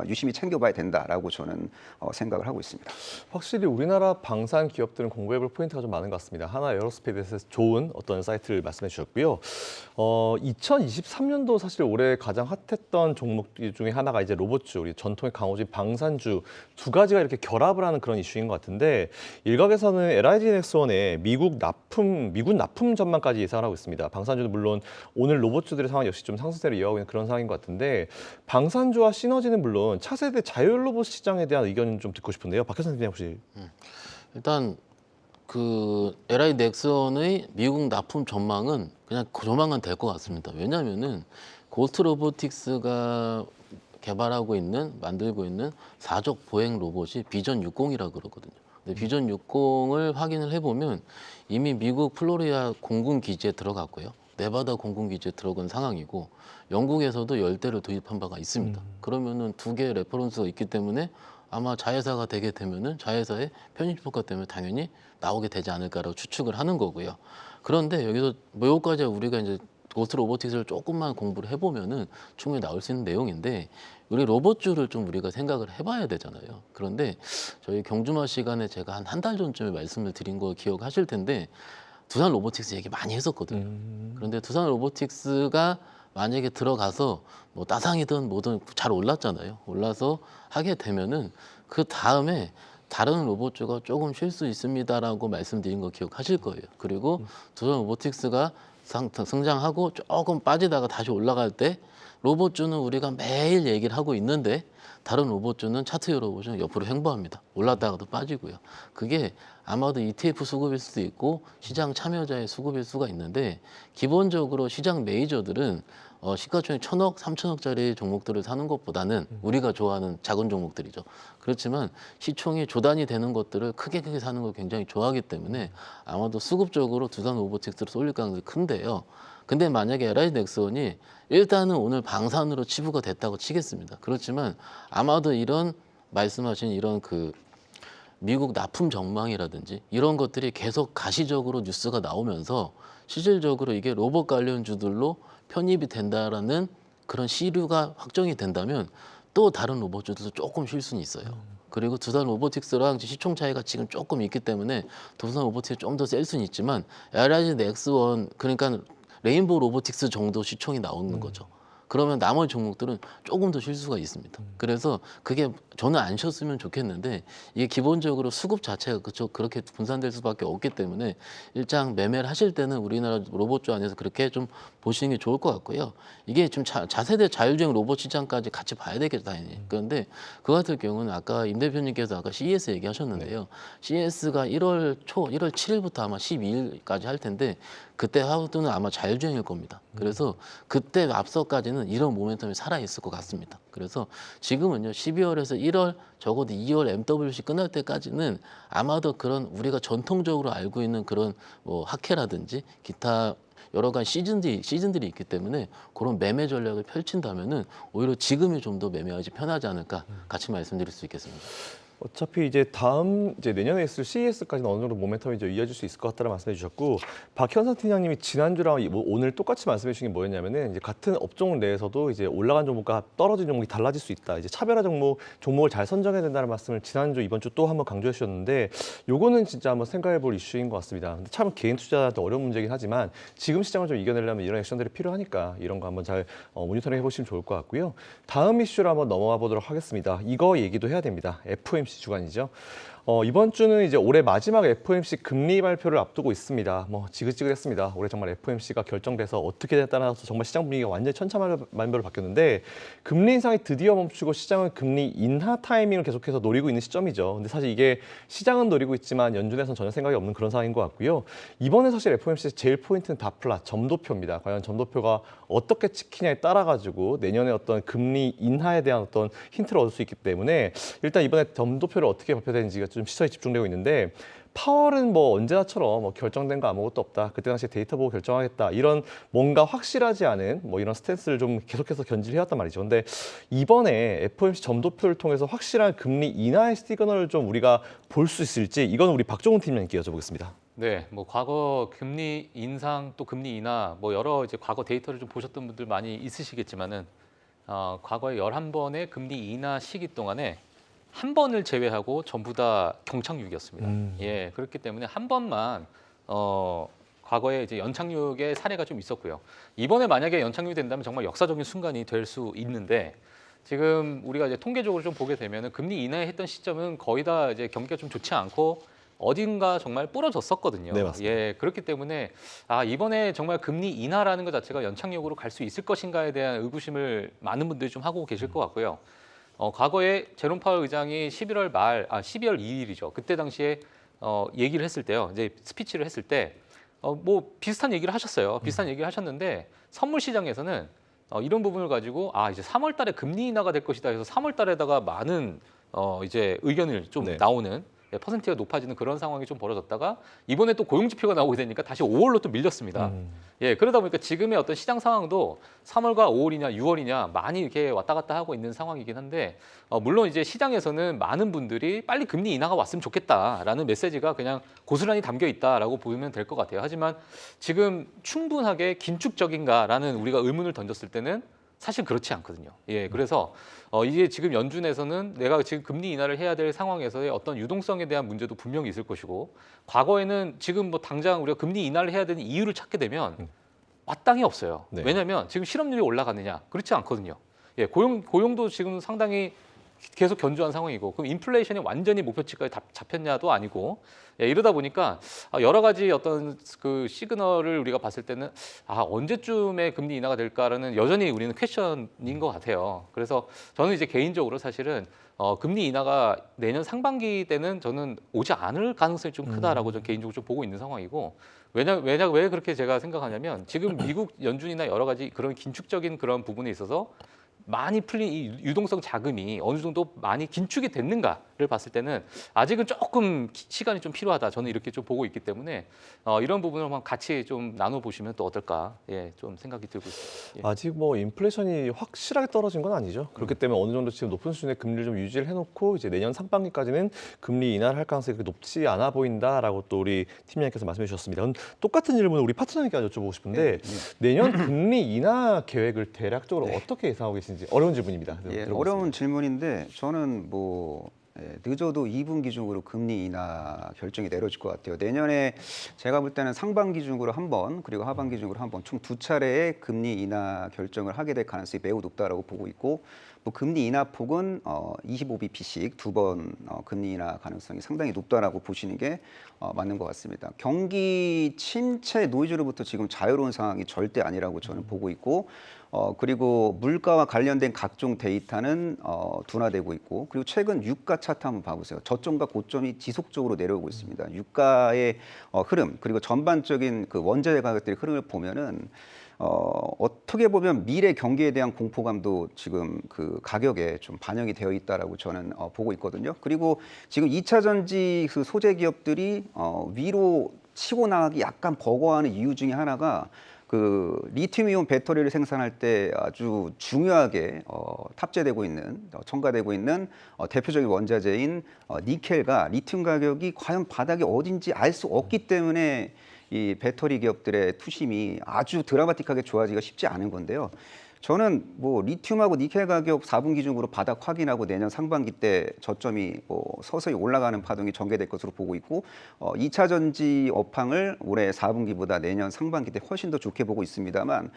유심히 챙겨봐야 된다라고 저는 생각을 하고 있습니다. 확실히 우리나라 방산 기업들은 공부해볼 포인트가 좀 많은 것 같습니다. 하나 에어로스페이스에서 좋은 어떤 사이트를 말씀해 주셨고요. 2023년도 사실 올해 가장 핫했던 종목 중에 하나가 이제 로봇주, 우리 전통의 강호진 방산주 두 가지가 이렇게 결합을 하는 그런 이슈인 것 같은데 일각에서는 LIG 넥스원의 미군 납품 전망까지 예상을 하고 있습니다. 방산주는 물론 오늘 로봇주들의 상황 역시 좀 상승세를 이어가고 있는 그런 상황인 것 같은데 방산주와 시너지는 물론 차세대 자율 로봇 시장에 대한 의견은 좀 듣고 싶은데요. 박혜선 선생님 혹시 일단 그 LI 넥슨의 미국 납품 전망은 그냥 조만간 될 것 같습니다. 왜냐하면은 고스트 로보틱스가 개발하고 있는 만들고 있는 사적 보행 로봇이 비전 60이라고 그러거든요. 근데 비전 60을 확인을 해보면 이미 미국 플로리다 공군 기지에 들어갔고요. 네바다 공군 기지에 들어간 상황이고 영국에서도 10대를 도입한 바가 있습니다. 그러면은 두 개의 레퍼런스가 있기 때문에 아마 자회사가 되게 되면은 자회사의 편입 효과 때문에 당연히 나오게 되지 않을까라고 추측을 하는 거고요. 그런데 여기서 뭐여기까지 우리가 이제 고스트 로보틱스를 조금만 공부를 해보면은 충분히 나올 수 있는 내용인데 우리 로봇주를 좀 우리가 생각을 해봐야 되잖아요. 그런데 저희 경주마 시간에 제가 한 달 전쯤에 말씀을 드린 거 기억하실 텐데 두산 로보틱스 얘기 많이 했었거든요. 그런데 두산 로보틱스가 만약에 들어가서 뭐 따상이든 뭐든 잘 올랐잖아요. 올라서 하게 되면은 그 다음에 다른 로봇주가 조금 쉴 수 있습니다라고 말씀드린 거 기억하실 거예요. 그리고 두산 로보틱스가 성장하고 조금 빠지다가 다시 올라갈 때 로봇주는 우리가 매일 얘기를 하고 있는데 다른 로봇주는 차트 로봇은 옆으로 횡보합니다. 올랐다가도 빠지고요. 그게 아마도 ETF 수급일 수도 있고 시장 참여자의 수급일 수가 있는데 기본적으로 시장 메이저들은 시가총액 1,000억, 3,000억짜리 종목들을 사는 것보다는 우리가 좋아하는 작은 종목들이죠. 그렇지만 시총이 조단이 되는 것들을 크게 사는 걸 굉장히 좋아하기 때문에 아마도 수급적으로 두산 로보틱스로 쏠릴 가능성이 큰데요. 근데 만약에 LI 넥슨이 일단은 오늘 방산으로 치부가 됐다고 치겠습니다. 그렇지만 아마도 이런 말씀하신 이런 그 미국 납품 전망이라든지 이런 것들이 계속 가시적으로 뉴스가 나오면서 실질적으로 이게 로봇 관련주들로 편입이 된다라는 그런 시류가 확정이 된다면 또 다른 로봇주들도 조금 쉴 수는 있어요. 그리고 두산 로보틱스랑 시총 차이가 지금 조금 있기 때문에 두산 로보틱스 좀 더 셀 수는 있지만 LIG 넥스원 그러니까 레인보우 로보틱스 정도 시총이 나오는 거죠. 그러면 나머지 종목들은 조금 더 쉴 수가 있습니다. 그래서 그게 저는 안 쉬었으면 좋겠는데 이게 기본적으로 수급 자체가 그렇게 분산될 수밖에 없기 때문에 일장 매매를 하실 때는 우리나라 로봇주 안에서 그렇게 좀 보시는 게 좋을 것 같고요. 이게 지금 차세대 자율주행 로봇 시장까지 같이 봐야 되겠죠, 당연히. 그런데 그 같은 경우는 아까 임 대표님께서 아까 CES 얘기하셨는데요. CES가 1월 7일부터 아마 12일까지 할 텐데 그때 하우드는 아마 자율주행일 겁니다. 그래서 그때 앞서까지는 이런 모멘텀이 살아있을 것 같습니다. 그래서 지금은요 12월에서 1월 적어도 2월 MWC 끝날 때까지는 아마도 그런 우리가 전통적으로 알고 있는 그런 뭐 학회라든지 기타 여러 가지 시즌들이 있기 때문에 그런 매매 전략을 펼친다면은 오히려 지금이 좀 더 매매하기 편하지 않을까 같이 말씀드릴 수 있겠습니다. 어차피 이제 내년에 있을 CES까지는 어느 정도 모멘텀이 이제 이어질 수 있을 것 같다는 말씀해 주셨고 박현선 팀장님이 지난주랑 오늘 똑같이 말씀해 주신 게 뭐였냐면은 이제 같은 업종 내에서도 이제 올라간 종목과 떨어진 종목이 달라질 수 있다. 이제 차별화 종목을 잘 선정해야 된다는 말씀을 지난주 이번 주 또 한번 강조해 주셨는데 요거는 진짜 한번 생각해 볼 이슈인 것 같습니다. 근데 참 개인 투자한테 어려운 문제긴 하지만 지금 시장을 좀 이겨내려면 이런 액션들이 필요하니까 이런 거 한번 잘 모니터링 해보시면 좋을 것 같고요. 다음 이슈로 한번 넘어가 보도록 하겠습니다. 이거 얘기도 해야 됩니다. FOMC 주간이죠. 이번 주는 이제 올해 마지막 FOMC 금리 발표를 앞두고 있습니다. 지긋지긋했습니다. 올해 정말 FOMC가 결정돼서 어떻게 되에 따라서 정말 시장 분위기가 완전히 천차만별로 바뀌었는데 금리 인상이 드디어 멈추고 시장은 금리 인하 타이밍을 계속해서 노리고 있는 시점이죠. 근데 사실 이게 시장은 노리고 있지만 연준에서는 전혀 생각이 없는 그런 상황인 것 같고요. 이번에 사실 FOMC 제일 포인트는 다플라 점도표입니다. 과연 점도표가 어떻게 찍히냐에 따라 가지고 내년에 어떤 금리 인하에 대한 어떤 힌트를 얻을 수 있기 때문에 일단 이번에 점도표를 어떻게 발표되는지가 좀 시선이 집중되고 있는데 파월은 언제나처럼 결정된 거 아무것도 없다. 그때 당시 데이터 보고 결정하겠다. 이런 뭔가 확실하지 않은 이런 스탠스를 좀 계속해서 견지를 해왔단 말이죠. 근데 이번에 FOMC 점도표를 통해서 확실한 금리 인하의 시그널을 좀 우리가 볼 수 있을지 이건 우리 박종훈 팀장님께 여쭤보겠습니다. 네, 과거 금리 인상 또 금리 인하 여러 이제 과거 데이터를 좀 보셨던 분들 많이 있으시겠지만은 과거에 11번의 금리 인하 시기 동안에 한 번을 제외하고 전부 다 경착륙이었습니다. 예, 그렇기 때문에 한 번만 과거에 이제 연착륙의 사례가 좀 있었고요. 이번에 만약에 연착륙이 된다면 정말 역사적인 순간이 될 수 있는데 지금 우리가 이제 통계적으로 좀 보게 되면은 금리 인하했던 시점은 거의 다 이제 경기가 좀 좋지 않고 어딘가 정말 부러졌었거든요. 네, 맞습니다. 예, 그렇기 때문에 이번에 정말 금리 인하라는 것 자체가 연착륙으로 갈 수 있을 것인가에 대한 의구심을 많은 분들이 좀 하고 계실 것 같고요. 과거에 제롬 파월 의장이 12월 2일이죠. 그때 당시에 얘기를 했을 때요. 이제 스피치를 했을 때 뭐 비슷한 얘기를 하셨어요. 비슷한 얘기를 하셨는데 선물 시장에서는 이런 부분을 가지고 이제 3월 달에 금리 인하가 될 것이다 해서 3월 달에다가 많은 이제 의견을 좀 네. 나오는 퍼센트가 높아지는 그런 상황이 좀 벌어졌다가 이번에 또 고용 지표가 나오게 되니까 다시 5월로 또 밀렸습니다. 예, 그러다 보니까 지금의 어떤 시장 상황도 3월과 5월이냐 6월이냐 많이 이렇게 왔다 갔다 하고 있는 상황이긴 한데 물론 이제 시장에서는 많은 분들이 빨리 금리 인하가 왔으면 좋겠다라는 메시지가 그냥 고스란히 담겨 있다라고 보면 될 것 같아요. 하지만 지금 충분하게 긴축적인가라는 우리가 의문을 던졌을 때는 사실 그렇지 않거든요. 예, 그래서 이게 지금 연준에서는 내가 지금 금리 인하를 해야 될 상황에서의 어떤 유동성에 대한 문제도 분명히 있을 것이고 과거에는 지금 뭐 당장 우리가 금리 인하를 해야 되는 이유를 찾게 되면 마땅히 없어요. 네. 왜냐하면 지금 실업률이 올라가느냐 그렇지 않거든요. 예, 고용도 지금 상당히 계속 견조한 상황이고 그럼 인플레이션이 완전히 목표치까지 잡혔냐도 아니고 이러다 보니까 여러 가지 어떤 그 시그널을 우리가 봤을 때는 언제쯤에 금리 인하가 될까라는 여전히 우리는 퀘션인 것 같아요. 그래서 저는 이제 개인적으로 사실은 금리 인하가 내년 상반기 때는 저는 오지 않을 가능성이 좀 크다라고 저는 개인적으로 좀 보고 있는 상황이고 왜 그렇게 제가 생각하냐면 지금 미국 연준이나 여러 가지 그런 긴축적인 그런 부분에 있어서 많이 풀린 이 유동성 자금이 어느 정도 많이 긴축이 됐는가를 봤을 때는 아직은 조금 시간이 좀 필요하다. 저는 이렇게 좀 보고 있기 때문에 이런 부분을 한번 같이 좀 나눠보시면 또 어떨까, 좀 생각이 들고 있습니다. 예. 아직 뭐 인플레이션이 확실하게 떨어진 건 아니죠. 그렇기 때문에 어느 정도 지금 높은 수준의 금리를 좀 유지를 해놓고 이제 내년 상반기까지는 금리 인하를 할 가능성이 그렇게 높지 않아 보인다라고 또 우리 팀장님께서 말씀해 주셨습니다. 그럼 똑같은 질문을 우리 파트너님께 여쭤보고 싶은데 내년 금리 인하 계획을 대략적으로 어떻게 예상하고 계신지 어려운 질문입니다. 어려운 질문인데 저는 늦어도 2분기 중으로 금리 인하 결정이 내려질 것 같아요. 내년에 제가 볼 때는 상반기 중으로 한 번, 그리고 하반기 중으로 한 번, 총 2차례의 금리 인하 결정을 하게 될 가능성이 매우 높다라고 보고 있고, 금리 인하 폭은 25bp씩 2번 금리 인하 가능성이 상당히 높다라고 보시는 게 맞는 것 같습니다. 경기 침체 노이즈로부터 지금 자유로운 상황이 절대 아니라고 저는 보고 있고, 그리고 물가와 관련된 각종 데이터는 둔화되고 있고, 그리고 최근 유가 차트 한번 봐보세요. 저점과 고점이 지속적으로 내려오고 있습니다. 유가의 흐름, 그리고 전반적인 그 원자재 가격들의 흐름을 보면은 어떻게 보면 미래 경기에 대한 공포감도 지금 그 가격에 좀 반영이 되어 있다라고 저는 보고 있거든요. 그리고 지금 2차 전지 그 소재 기업들이 위로 치고 나가기 약간 버거워하는 이유 중에 하나가 그 리튬이온 배터리를 생산할 때 아주 중요하게 탑재되고 있는 첨가되고 있는 대표적인 원자재인 니켈과 리튬 가격이 과연 바닥이 어딘지 알 수 없기 때문에 이 배터리 기업들의 투심이 아주 드라마틱하게 좋아지기가 쉽지 않은 건데요. 저는 리튬하고 니켈 가격 4분기 중으로 바닥 확인하고 내년 상반기 때 저점이 서서히 올라가는 파동이 전개될 것으로 보고 있고, 2차 전지 업황을 올해 4분기보다 내년 상반기 때 훨씬 더 좋게 보고 있습니다만,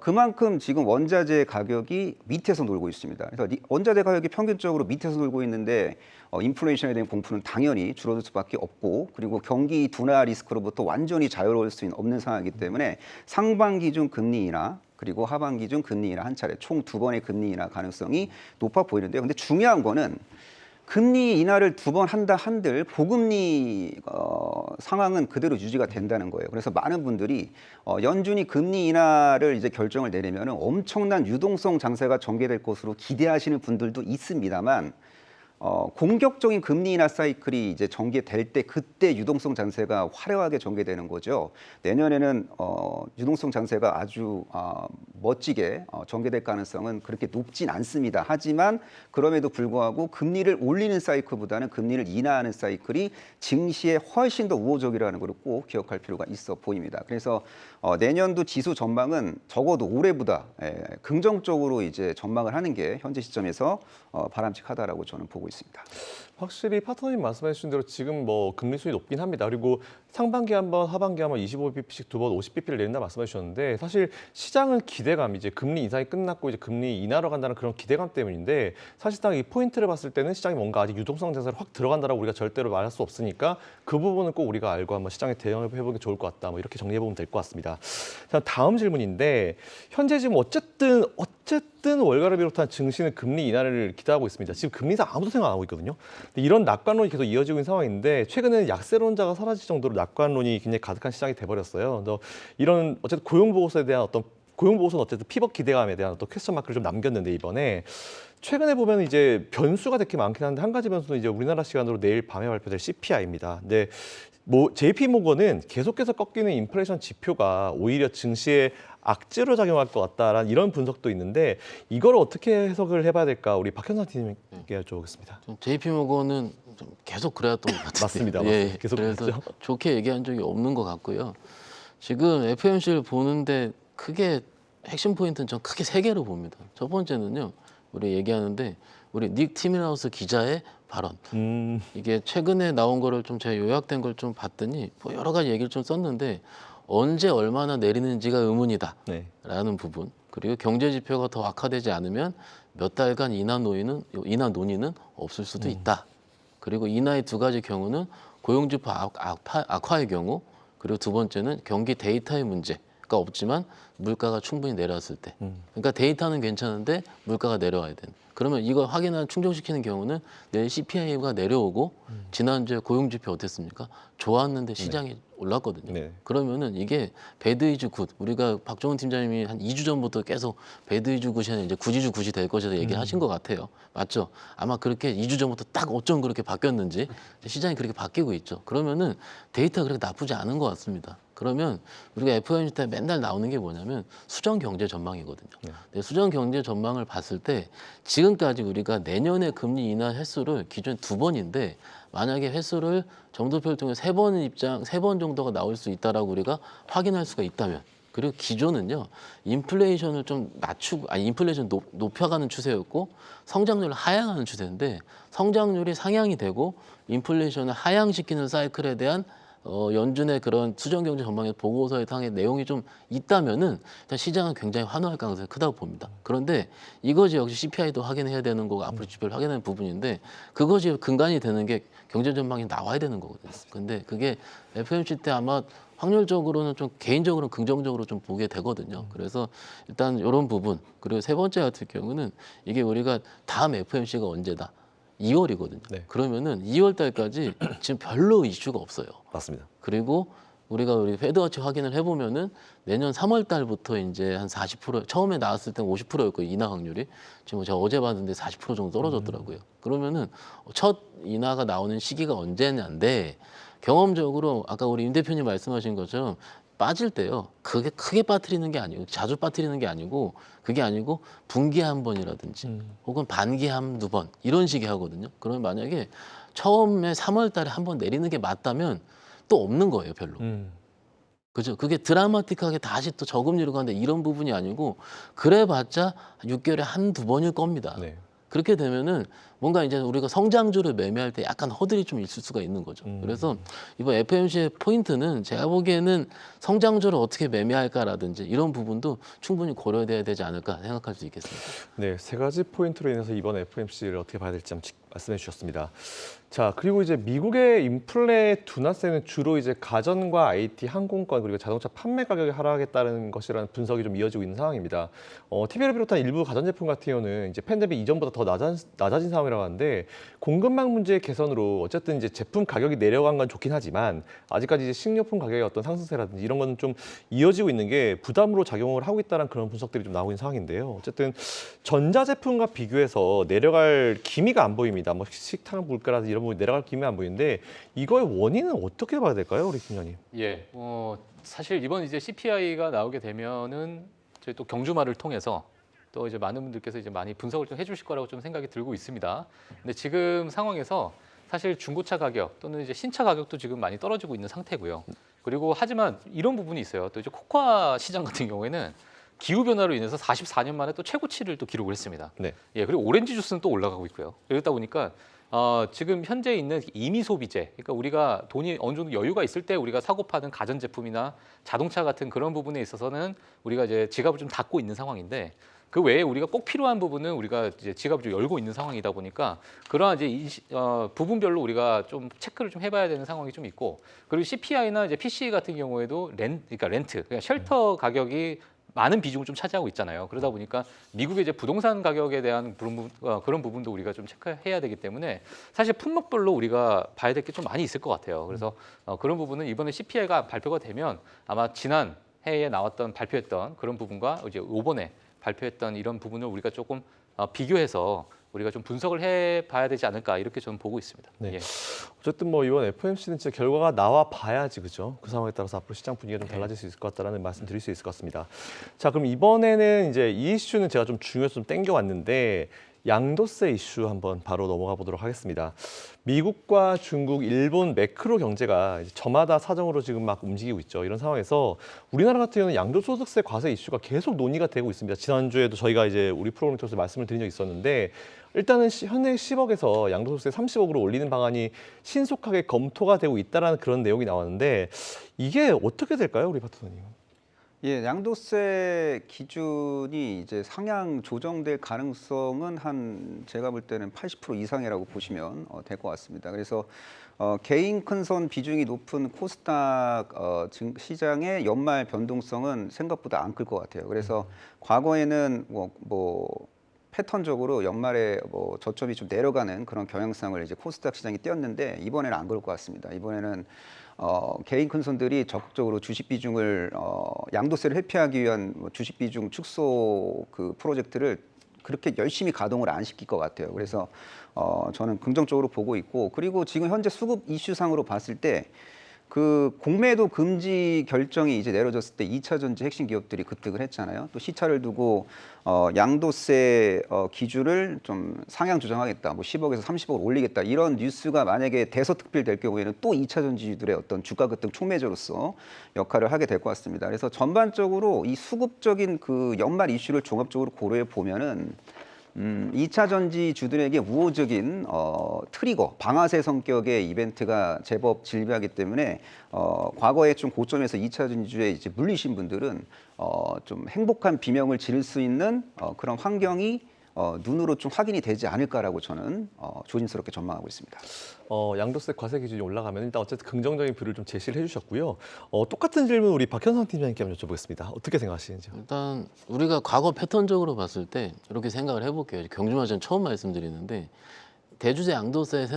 그만큼 지금 원자재 가격이 밑에서 놀고 있습니다. 그래서 원자재 가격이 평균적으로 밑에서 놀고 있는데 인플레이션에 대한 공포는 당연히 줄어들 수밖에 없고, 그리고 경기 둔화 리스크로부터 완전히 자유로울 수 없는 상황이기 때문에 상반기 중 금리 인하, 그리고 하반기 중 금리 인하 한 차례, 총 2번의 금리 인하 가능성이 높아 보이는데요. 근데 중요한 거는 금리 인하를 2번 한다 한들 고금리 상황은 그대로 유지가 된다는 거예요. 그래서 많은 분들이 연준이 금리 인하를 이제 결정을 내리면 엄청난 유동성 장세가 전개될 것으로 기대하시는 분들도 있습니다만, 공격적인 금리 인하 사이클이 이제 전개될 때 그때 유동성 장세가 화려하게 전개되는 거죠. 내년에는 유동성 장세가 아주 멋지게 전개될 가능성은 그렇게 높진 않습니다. 하지만 그럼에도 불구하고 금리를 올리는 사이클보다는 금리를 인하하는 사이클이 증시에 훨씬 더 우호적이라는 걸 꼭 기억할 필요가 있어 보입니다. 그래서 내년도 지수 전망은 적어도 올해보다 긍정적으로 이제 전망을 하는 게 현재 시점에서 바람직하다라고 저는 보고 있습니다. 확실히 파트너님 말씀해 주신 대로 지금 뭐 금리 수준이 높긴 합니다. 그리고 상반기 한 번, 하반기 한 번 25bp씩 두 번 50bp를 내린다 말씀해 주셨는데 사실 시장은 기대감, 이제 금리 인상이 끝났고 이제 금리 인하로 간다는 그런 기대감 때문인데 사실상 이 포인트를 봤을 때는 시장이 뭔가 아직 유동성 장세로 확 들어간다라고 우리가 절대로 말할 수 없으니까 그 부분은 꼭 우리가 알고 한번 시장에 대응을 해보는 게 좋을 것 같다. 뭐 이렇게 정리해 보면 될 것 같습니다. 자, 다음 질문인데 현재 지금 어쨌든 월가를 비롯한 증시는 금리 인하를 기대하고 있습니다. 지금 금리 인상 아무도 생각 안 하고 있거든요. 근데 이런 낙관론이 계속 이어지고 있는 상황인데 최근에는 약세론자가 사라질 정도로 낙관론이 굉장히 가득한 시장이 돼버렸어요. 그래서 이런 어쨌든 고용 보고서에 대한 고용 보고서는 어쨌든 피벗 기대감에 대한 어떤 퀘스천 마크를 좀 남겼는데 이번에 최근에 보면 이제 변수가 되게 많긴 한데 한 가지 변수는 이제 우리나라 시간으로 내일 밤에 발표될 CPI입니다. 근데 뭐 JP 모건은 계속해서 꺾이는 인플레이션 지표가 오히려 증시에 악재로 작용할 것 같다라는 이런 분석도 있는데 이걸 어떻게 해석을 해봐야 될까 우리 박현선 팀에게 여쭤보겠습니다. JP모건은 좀 계속 그래왔던 것 같은데. 맞습니다. 예, 계속 그래서 그랬죠. 좋게 얘기한 적이 없는 것 같고요. 지금 FOMC를 보는데 크게 핵심 포인트는 전 크게 세 개로 봅니다. 첫 번째는요, 우리 얘기하는데 우리 닉 티밀하우스 기자의 발언. 이게 최근에 나온 거를 좀 제가 요약된 걸 좀 봤더니 뭐 여러 가지 얘기를 좀 썼는데 언제 얼마나 내리는지가 의문이다. 네. 라는 부분. 그리고 경제 지표가 더 악화되지 않으면 몇 달간 인하 논의는 없을 수도 있다. 그리고 인하의 두 가지 경우는 고용지표 악화의 경우, 그리고 두 번째는 경기 데이터의 문제가 없지만 물가가 충분히 내려왔을 때. 그러니까 데이터는 괜찮은데 물가가 내려와야 되는. 그러면 이걸 확인하는 충족시키는 경우는 내일 CPI가 내려오고 지난주에 고용지표 어땠습니까? 좋았는데 시장이 올랐거든요. 네. 그러면은 이게 배드 이즈 굿. 우리가 박종훈 팀장님이 한 2주 전부터 계속 배드 이즈 굿이 이제 굿 이즈 굿이 될 것이다 얘기를 하신 것 같아요. 맞죠? 아마 그렇게 2주 전부터 딱 어쩜 그렇게 바뀌었는지 시장이 그렇게 바뀌고 있죠. 그러면은 데이터가 그렇게 나쁘지 않은 것 같습니다. 그러면 우리가 FOMC 때 맨날 나오는 게 뭐냐면 수정 경제 전망이거든요. 근데 수정 경제 전망을 봤을 때 지금까지 우리가 내년에 금리 인하 횟수를 기존 2번인데 만약에 횟수를 점도표를 통해 3번 정도가 나올 수 있다라고 우리가 확인할 수가 있다면, 그리고 기존은요 인플레이션을 좀 낮추고 인플레이션 높여가는 추세였고 성장률을 하향하는 추세인데 성장률이 상향이 되고 인플레이션을 하향시키는 사이클에 대한 연준의 그런 수정 경제 전망의 보고서에 상의 내용이 좀 있다면은 일단 시장은 굉장히 환호할 가능성이 크다고 봅니다. 그런데 이것이 역시 CPI도 확인해야 되는 거고 앞으로 지표를 확인하는 부분인데 그것이 근간이 되는 게 경제 전망이 나와야 되는 거거든요. 근데 그게 FOMC 때 아마 확률적으로는 좀 개인적으로는 긍정적으로 좀 보게 되거든요. 그래서 일단 이런 부분, 그리고 세 번째 같은 경우는 이게 우리가 다음 FOMC가 언제다. 2월이거든요. 네. 그러면은 2월 달까지 지금 별로 이슈가 없어요. 맞습니다. 그리고 우리 패드워치 확인을 해보면은 내년 3월 달부터 이제 한 40% 처음에 나왔을 땐 50%였고 인하 확률이 지금 제가 어제 봤는데 40% 정도 떨어졌더라고요. 그러면은 첫 인하가 나오는 시기가 언제냐인데 경험적으로 아까 우리 임 대표님 말씀하신 것처럼 빠질 때요. 그게 크게 빠뜨리는 게 아니고 자주 빠뜨리는 게 아니고 그게 아니고 분기에 한 번이라든지 혹은 반기에 한두 번 이런 식이 하거든요. 그러면 만약에 처음에 3월 달에 한 번 내리는 게 맞다면 또 없는 거예요, 별로. 그죠? 그게 드라마틱하게 다시 또 저금리로 가는데 이런 부분이 아니고 그래봤자 6개월에 한두 번일 겁니다. 네. 그렇게 되면은 뭔가 이제 우리가 성장주를 매매할 때 약간 허들이 좀 있을 수가 있는 거죠. 그래서 이번 FOMC의 포인트는 제가 보기에는 성장주를 어떻게 매매할까라든지 이런 부분도 충분히 고려돼야 되지 않을까 생각할 수 있겠습니다. 네, 세 가지 포인트로 인해서 이번 FOMC를 어떻게 봐야 될지 말씀해 주셨습니다. 자, 그리고 이제 미국의 인플레 둔화세는 주로 이제 가전과 IT, 항공권 그리고 자동차 판매 가격의 하락에 따른 것이라는 분석이 좀 이어지고 있는 상황입니다. TV를 비롯한 일부 가전제품 같은 경우는 이제 팬데믹 이전보다 더 낮아진 상황이라고 하는데 공급망 문제의 개선으로 어쨌든 이제 제품 가격이 내려간 건 좋긴 하지만 아직까지 이제 식료품 가격의 어떤 상승세라든지 이런 건 좀 이어지고 있는 게 부담으로 작용을 하고 있다는 그런 분석들이 좀 나오고 있는 상황인데요. 어쨌든 전자제품과 비교해서 내려갈 기미가 안 보입니다. 보입니다. 뭐 식탁 물가라든지 이런 부분이 내려갈 기미는 안 보이는데 이거의 원인은 어떻게 봐야 될까요, 우리 김 의원님? 예, 사실 이번 이제 CPI가 나오게 되면은 저희 또 경주마를 통해서 또 이제 많은 분들께서 이제 많이 분석을 좀 해주실 거라고 좀 생각이 들고 있습니다. 근데 지금 상황에서 사실 중고차 가격 또는 이제 신차 가격도 지금 많이 떨어지고 있는 상태고요. 그리고 하지만 이런 부분이 있어요. 또 이제 코코아 시장 같은 경우에는 기후 변화로 인해서 44년 만에 또 최고치를 또 기록을 했습니다. 네. 예, 그리고 오렌지 주스는 또 올라가고 있고요. 그러다 보니까 지금 현재 있는 임의 소비재, 그러니까 우리가 돈이 어느 정도 여유가 있을 때 우리가 사고 파는 가전 제품이나 자동차 같은 그런 부분에 있어서는 우리가 이제 지갑을 좀 닫고 있는 상황인데 그 외에 우리가 꼭 필요한 부분은 우리가 이제 지갑을 좀 열고 있는 상황이다 보니까 그러한 이제 부분별로 우리가 좀 체크를 좀 해봐야 되는 상황이 좀 있고 그리고 CPI나 이제 PCE 같은 경우에도 그러니까 쉘터 가격이 많은 비중을 좀 차지하고 있잖아요. 그러다 보니까 미국의 이제 부동산 가격에 대한 그런 부분도 우리가 좀 체크해야 되기 때문에 사실 품목별로 우리가 봐야 될 게 좀 많이 있을 것 같아요. 그래서 그런 부분은 이번에 CPI가 발표가 되면 아마 지난 해에 나왔던 발표했던 그런 부분과 이제 이번에 발표했던 이런 부분을 우리가 조금 비교해서 우리가 좀 분석을 해봐야 되지 않을까 이렇게 저는 보고 있습니다. 네. 예. 어쨌든 뭐 이번 FOMC는 진짜 결과가 나와 봐야지 그죠? 그 상황에 따라서 앞으로 시장 분위기가 좀 달라질 수 있을 것 같다라는 말씀 드릴 수 있을 것 같습니다. 자, 그럼 이번에는 이제 이 이슈는 제가 좀 중요해서 좀 땡겨왔는데 양도세 이슈 한번 바로 넘어가 보도록 하겠습니다. 미국과 중국, 일본 매크로 경제가 이제 저마다 사정으로 지금 막 움직이고 있죠. 이런 상황에서 우리나라 같은 경우는 양도소득세 과세 이슈가 계속 논의가 되고 있습니다. 지난주에도 저희가 이제 우리 프로그램 통해서 말씀을 드린 적이 있었는데 일단은 현행 10억에서 양도소득세 30억으로 올리는 방안이 신속하게 검토가 되고 있다라는 그런 내용이 나왔는데 이게 어떻게 될까요, 우리 파트너님? 예, 양도세 기준이 이제 상향 조정될 가능성은 한 제가 볼 때는 80% 이상이라고 보시면 될 것 같습니다. 그래서 개인 큰손 비중이 높은 코스닥 시장의 연말 변동성은 생각보다 안 클 것 같아요. 그래서 과거에는 뭐 패턴적으로 연말에 뭐 저점이 좀 내려가는 그런 경향성을 이제 코스닥 시장이 띄었는데 이번에는 안 그럴 것 같습니다. 이번에는 개인 큰손들이 적극적으로 주식 비중을 양도세를 회피하기 위한 주식 비중 축소 그 프로젝트를 그렇게 열심히 가동을 안 시킬 것 같아요. 그래서 저는 긍정적으로 보고 있고 그리고 지금 현재 수급 이슈상으로 봤을 때 그 공매도 금지 결정이 이제 내려졌을 때 2차 전지 핵심 기업들이 급등을 했잖아요. 또 시차를 두고 양도세 기준을 좀 상향 조정하겠다. 뭐 10억에서 30억을 올리겠다. 이런 뉴스가 만약에 대서특필될 경우에는 또 2차 전지주들의 어떤 주가 급등 촉매제로서 역할을 하게 될 것 같습니다. 그래서 전반적으로 이 수급적인 그 연말 이슈를 종합적으로 고려해 보면은 2차 전지주들에게 우호적인 트리거, 방아쇠 성격의 이벤트가 제법 질비하기 때문에 과거에 좀 고점에서 2차 전지주에 이제 물리신 분들은 좀 행복한 비명을 지를 수 있는 그런 환경이 눈으로 좀 확인이 되지 않을까라고 저는 조심스럽게 전망하고 있습니다. 양도세 과세 기준이 올라가면 일단 어쨌든 긍정적인 뷰를 좀 제시를 해주셨고요. 똑같은 질문 우리 박현상 팀장님께 한번 여쭤보겠습니다. 어떻게 생각하시는지요? 일단 우리가 과거 패턴적으로 봤을 때 이렇게 생각을 해볼게요. 경주마 전 처음 말씀드리는데 대주주 양도세에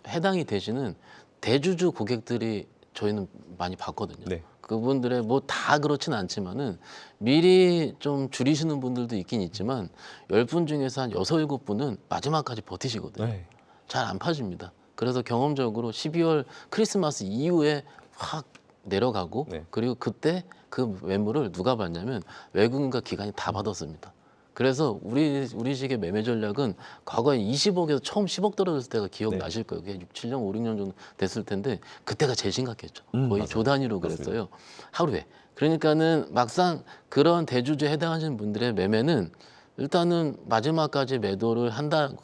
해당이 되시는 대주주 고객들이 저희는 많이 봤거든요. 네. 그분들의 뭐 다 그렇진 않지만은 미리 좀 줄이시는 분들도 있긴 있지만 10분 중에서 한 6, 7분은 마지막까지 버티시거든요. 네. 잘 안 파집니다. 그래서 경험적으로 12월 크리스마스 이후에 확 내려가고 네. 그리고 그때 그 매물을 누가 받냐면 외국인과 기관이 다 받았습니다. 그래서 우리식의 매매 전략은 과거에 20억에서 처음 10억 떨어졌을 때가 기억나실 거예요. 그게 6, 7년, 5, 6년 정도 됐을 텐데 그때가 제일 심각했죠. 거의 맞아요. 조 단위로 그랬어요. 하루에. 그러니까는 막상 그런 대주주에 해당하시는 분들의 매매는 일단은 마지막까지 매도를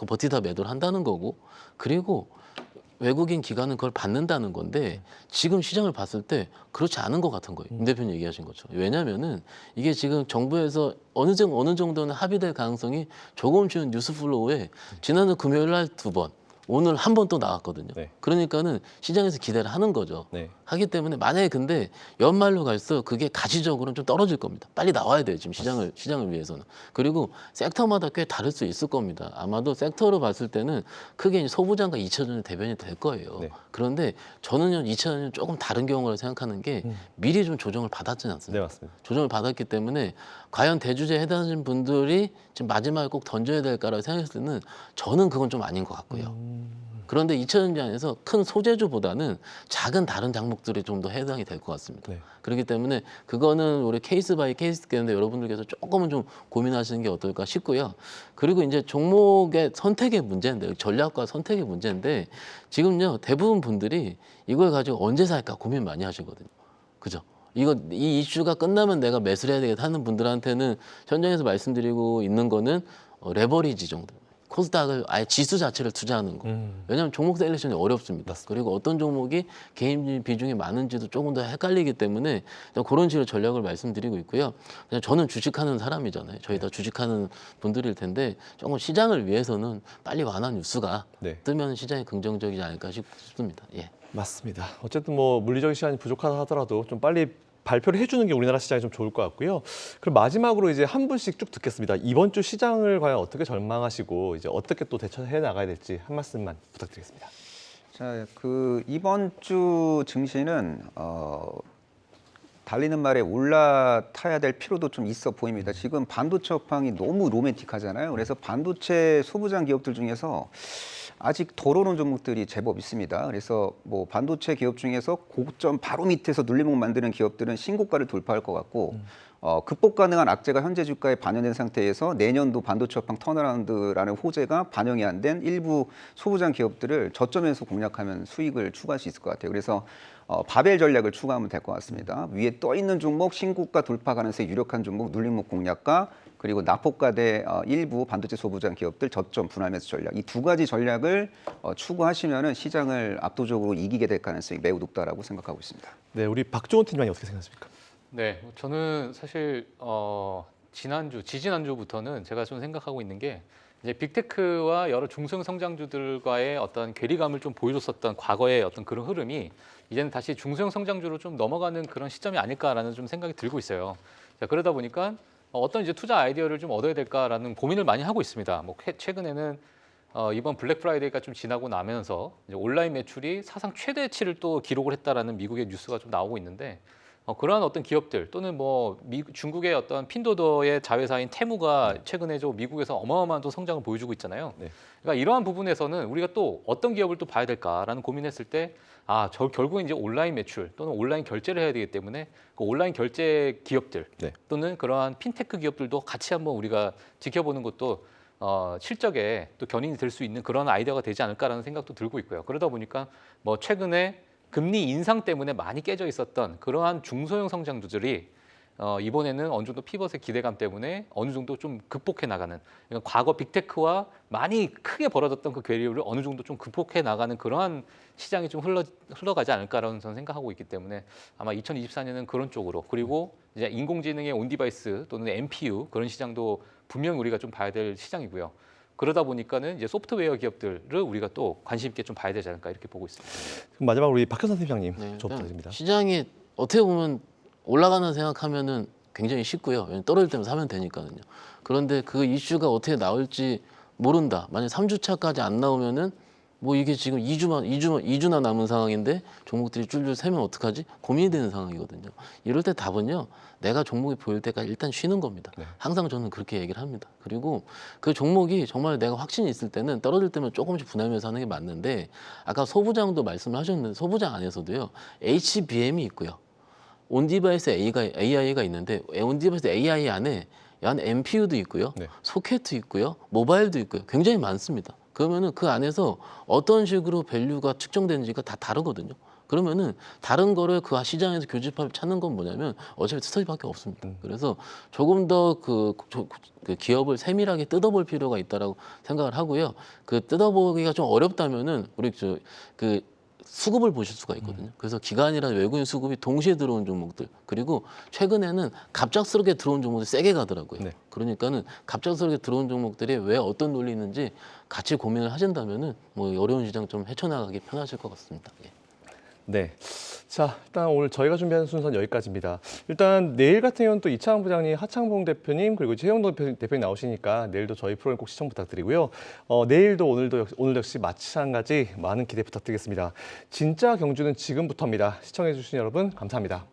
버티다 매도를 한다는 거고 그리고 외국인 기관은 그걸 받는다는 건데 지금 시장을 봤을 때 그렇지 않은 것 같은 거예요. 임 대표님 얘기하신 것처럼. 왜냐면은 이게 지금 정부에서 어느 정도는 합의될 가능성이 조금씩은 뉴스플로우에 지난주 금요일 날 2번, 오늘 한 번 또 나왔거든요. 네. 그러니까는 시장에서 기대를 하는 거죠. 네. 하기 때문에 만약에 근데 연말로 갈수록 그게 가시적으로는 좀 떨어질 겁니다. 빨리 나와야 돼요. 지금 시장을 위해서는. 그리고 섹터마다 꽤 다를 수 있을 겁니다. 아마도 섹터로 봤을 때는 크게 이제 소부장과 2차전지 대변이 될 거예요. 네. 그런데 저는요 2차전지는 조금 다른 경우라고 생각하는 게 미리 좀 조정을 받았지는 네, 않습니까? 맞습니다. 조정을 받았기 때문에 과연 대주주에 해당하신 분들이 지금 마지막에 꼭 던져야 될까라고 생각했을 때는 저는 그건 좀 아닌 것 같고요. 그런데 2차전지 안에서 큰 소재주보다는 작은 다른 종목들이 좀 더 해당이 될 것 같습니다. 네. 그렇기 때문에 그거는 우리 케이스 바이 케이스인데 여러분들께서 조금은 좀 고민하시는 게 어떨까 싶고요. 그리고 이제 종목의 선택의 문제인데 전략과 선택의 문제인데 지금요 대부분 분들이 이걸 가지고 언제 살까 고민 많이 하시거든요. 그죠? 이 이슈가 끝나면 내가 매수를 해야 되겠다 하는 분들한테는 현장에서 말씀드리고 있는 거는 레버리지 정도. 코스닥을 아예 지수 자체를 투자하는 거. 왜냐하면 종목 셀렉션이 어렵습니다. 그리고 어떤 종목이 개인 비중이 많은지도 조금 더 헷갈리기 때문에 그런 식으로 전략을 말씀드리고 있고요. 그냥 저는 주식하는 사람이잖아요. 저희 다 주식하는 분들일 텐데 조금 시장을 위해서는 빨리 완화 뉴스가 네. 뜨면 시장이 긍정적이지 않을까 싶습니다. 예. 맞습니다. 어쨌든 뭐 물리적인 시간이 부족하다 하더라도 좀 빨리 발표를 해주는 게 우리나라 시장이 좀 좋을 것 같고요. 그럼 마지막으로 이제 한 분씩 쭉 듣겠습니다. 이번 주 시장을 과연 어떻게 전망하시고 이제 어떻게 또 대처해 나가야 될지 한 말씀만 부탁드리겠습니다. 자, 이번 주 증시는 달리는 말에 올라타야 될 필요도 좀 있어 보입니다. 지금 반도체 업황이 너무 로맨틱하잖아요. 그래서 반도체 소부장 기업들 중에서 아직 덜 오른 종목들이 제법 있습니다. 그래서 뭐 반도체 기업 중에서 고점 바로 밑에서 눌림목 만드는 기업들은 신고가를 돌파할 것 같고 극복 가능한 악재가 현재 주가에 반영된 상태에서 내년도 반도체 업황 턴어라운드라는 호재가 반영이 안 된 일부 소부장 기업들을 저점에서 공략하면 수익을 추가할 수 있을 것 같아요. 그래서 바벨 전략을 추가하면 될 것 같습니다. 위에 떠 있는 종목, 신고가 돌파 가능성이 유력한 종목, 눌림목 공략과 그리고 낙폭과대 일부 반도체 소부장 기업들 저점 분할 매수 전략, 이 두 가지 전략을 추구하시면은 시장을 압도적으로 이기게 될 가능성이 매우 높다라고 생각하고 있습니다. 네, 우리 박종원 팀장님 어떻게 생각하십니까? 네, 저는 사실 지지난주부터는 제가 좀 생각하고 있는 게 이제 빅테크와 여러 중소형 성장주들과의 어떤 괴리감을 좀 보여줬었던 과거의 어떤 그런 흐름이 이제는 다시 중소형 성장주로 좀 넘어가는 그런 시점이 아닐까라는 좀 생각이 들고 있어요. 자, 그러다 보니까 어떤 이제 투자 아이디어를 좀 얻어야 될까라는 고민을 많이 하고 있습니다. 뭐 최근에는 이번 블랙 프라이데이가 좀 지나고 나면서 이제 온라인 매출이 사상 최대치를 또 기록을 했다라는 미국의 뉴스가 좀 나오고 있는데 그러한 어떤 기업들 또는 뭐 중국의 어떤 핀도더의 자회사인 테무가 최근에 좀 미국에서 어마어마한 또 성장을 보여주고 있잖아요. 네. 그러니까 이러한 부분에서는 우리가 또 어떤 기업을 또 봐야 될까라는 고민했을 때 결국은 이제 온라인 매출 또는 온라인 결제를 해야 되기 때문에 그 온라인 결제 기업들 네. 또는 그러한 핀테크 기업들도 같이 한번 우리가 지켜보는 것도 실적에 또 견인이 될 수 있는 그런 아이디어가 되지 않을까라는 생각도 들고 있고요. 그러다 보니까 뭐 최근에 금리 인상 때문에 많이 깨져 있었던 그러한 중소형 성장주들이 이번에는 어느 정도 피벗의 기대감 때문에 어느 정도 좀 극복해 나가는, 그러니까 과거 빅테크와 많이 크게 벌어졌던 그 괴리를 어느 정도 좀 극복해 나가는 그러한 시장이 좀 흘러가지 않을까라는 저는 생각하고 있기 때문에 아마 2024년은 그런 쪽으로, 그리고 이제 인공지능의 온디바이스 또는 NPU 그런 시장도 분명히 우리가 좀 봐야 될 시장이고요. 그러다 보니까는 이제 소프트웨어 기업들을 우리가 또 관심 있게 좀 봐야 되지 않을까 이렇게 보고 있습니다. 그럼 마지막으로 우리 박현선 팀장님 네, 저 부탁드립니다. 시장이 어떻게 보면 올라가는 생각하면은 굉장히 쉽고요. 떨어질 때면 사면 되니까요. 그런데 그 이슈가 어떻게 나올지 모른다. 만약 3주차까지 안 나오면은 뭐 이게 지금 2주나 남은 상황인데 종목들이 줄줄 세면 어떡하지? 고민이 되는 상황이거든요. 이럴 때 답은요. 내가 종목이 보일 때까지 일단 쉬는 겁니다. 네. 항상 저는 그렇게 얘기를 합니다. 그리고 그 종목이 정말 내가 확신이 있을 때는 떨어질 때면 조금씩 분할매수 하는 게 맞는데 아까 소부장도 말씀을 하셨는데 소부장 안에서도요. HBM이 있고요. 온디바이스 AI가 있는데 온디바이스 AI 안에 NPU도 있고요. 네. 소켓도 있고요. 모바일도 있고요. 굉장히 많습니다. 그러면은 그 안에서 어떤 식으로 밸류가 측정되는지가 다 다르거든요. 그러면은 다른 거를 그 시장에서 교집합을 찾는 건 뭐냐면 어차피 스터디밖에 없습니다. 그래서 조금 더 그 기업을 세밀하게 뜯어볼 필요가 있다라고 생각을 하고요. 그 뜯어보기가 좀 어렵다면은 우리 수급을 보실 수가 있거든요. 그래서 기관이나 외국인 수급이 동시에 들어온 종목들, 그리고 최근에는 갑작스럽게 들어온 종목들이 세게 가더라고요. 네. 그러니까는 갑작스럽게 들어온 종목들이 왜 어떤 논리 있는지 같이 고민을 하신다면은 뭐 어려운 시장 좀 헤쳐나가기 편하실 것 같습니다. 예. 네. 자, 일단 오늘 저희가 준비한 순서는 여기까지입니다. 일단 내일 같은 경우는 또 이창훈 부장님, 하창봉 대표님, 그리고 최영돈 대표님 나오시니까 내일도 저희 프로그램 꼭 시청 부탁드리고요. 내일도 오늘 역시 마찬가지 많은 기대 부탁드리겠습니다. 진짜 경주는 지금부터입니다. 시청해주신 여러분 감사합니다.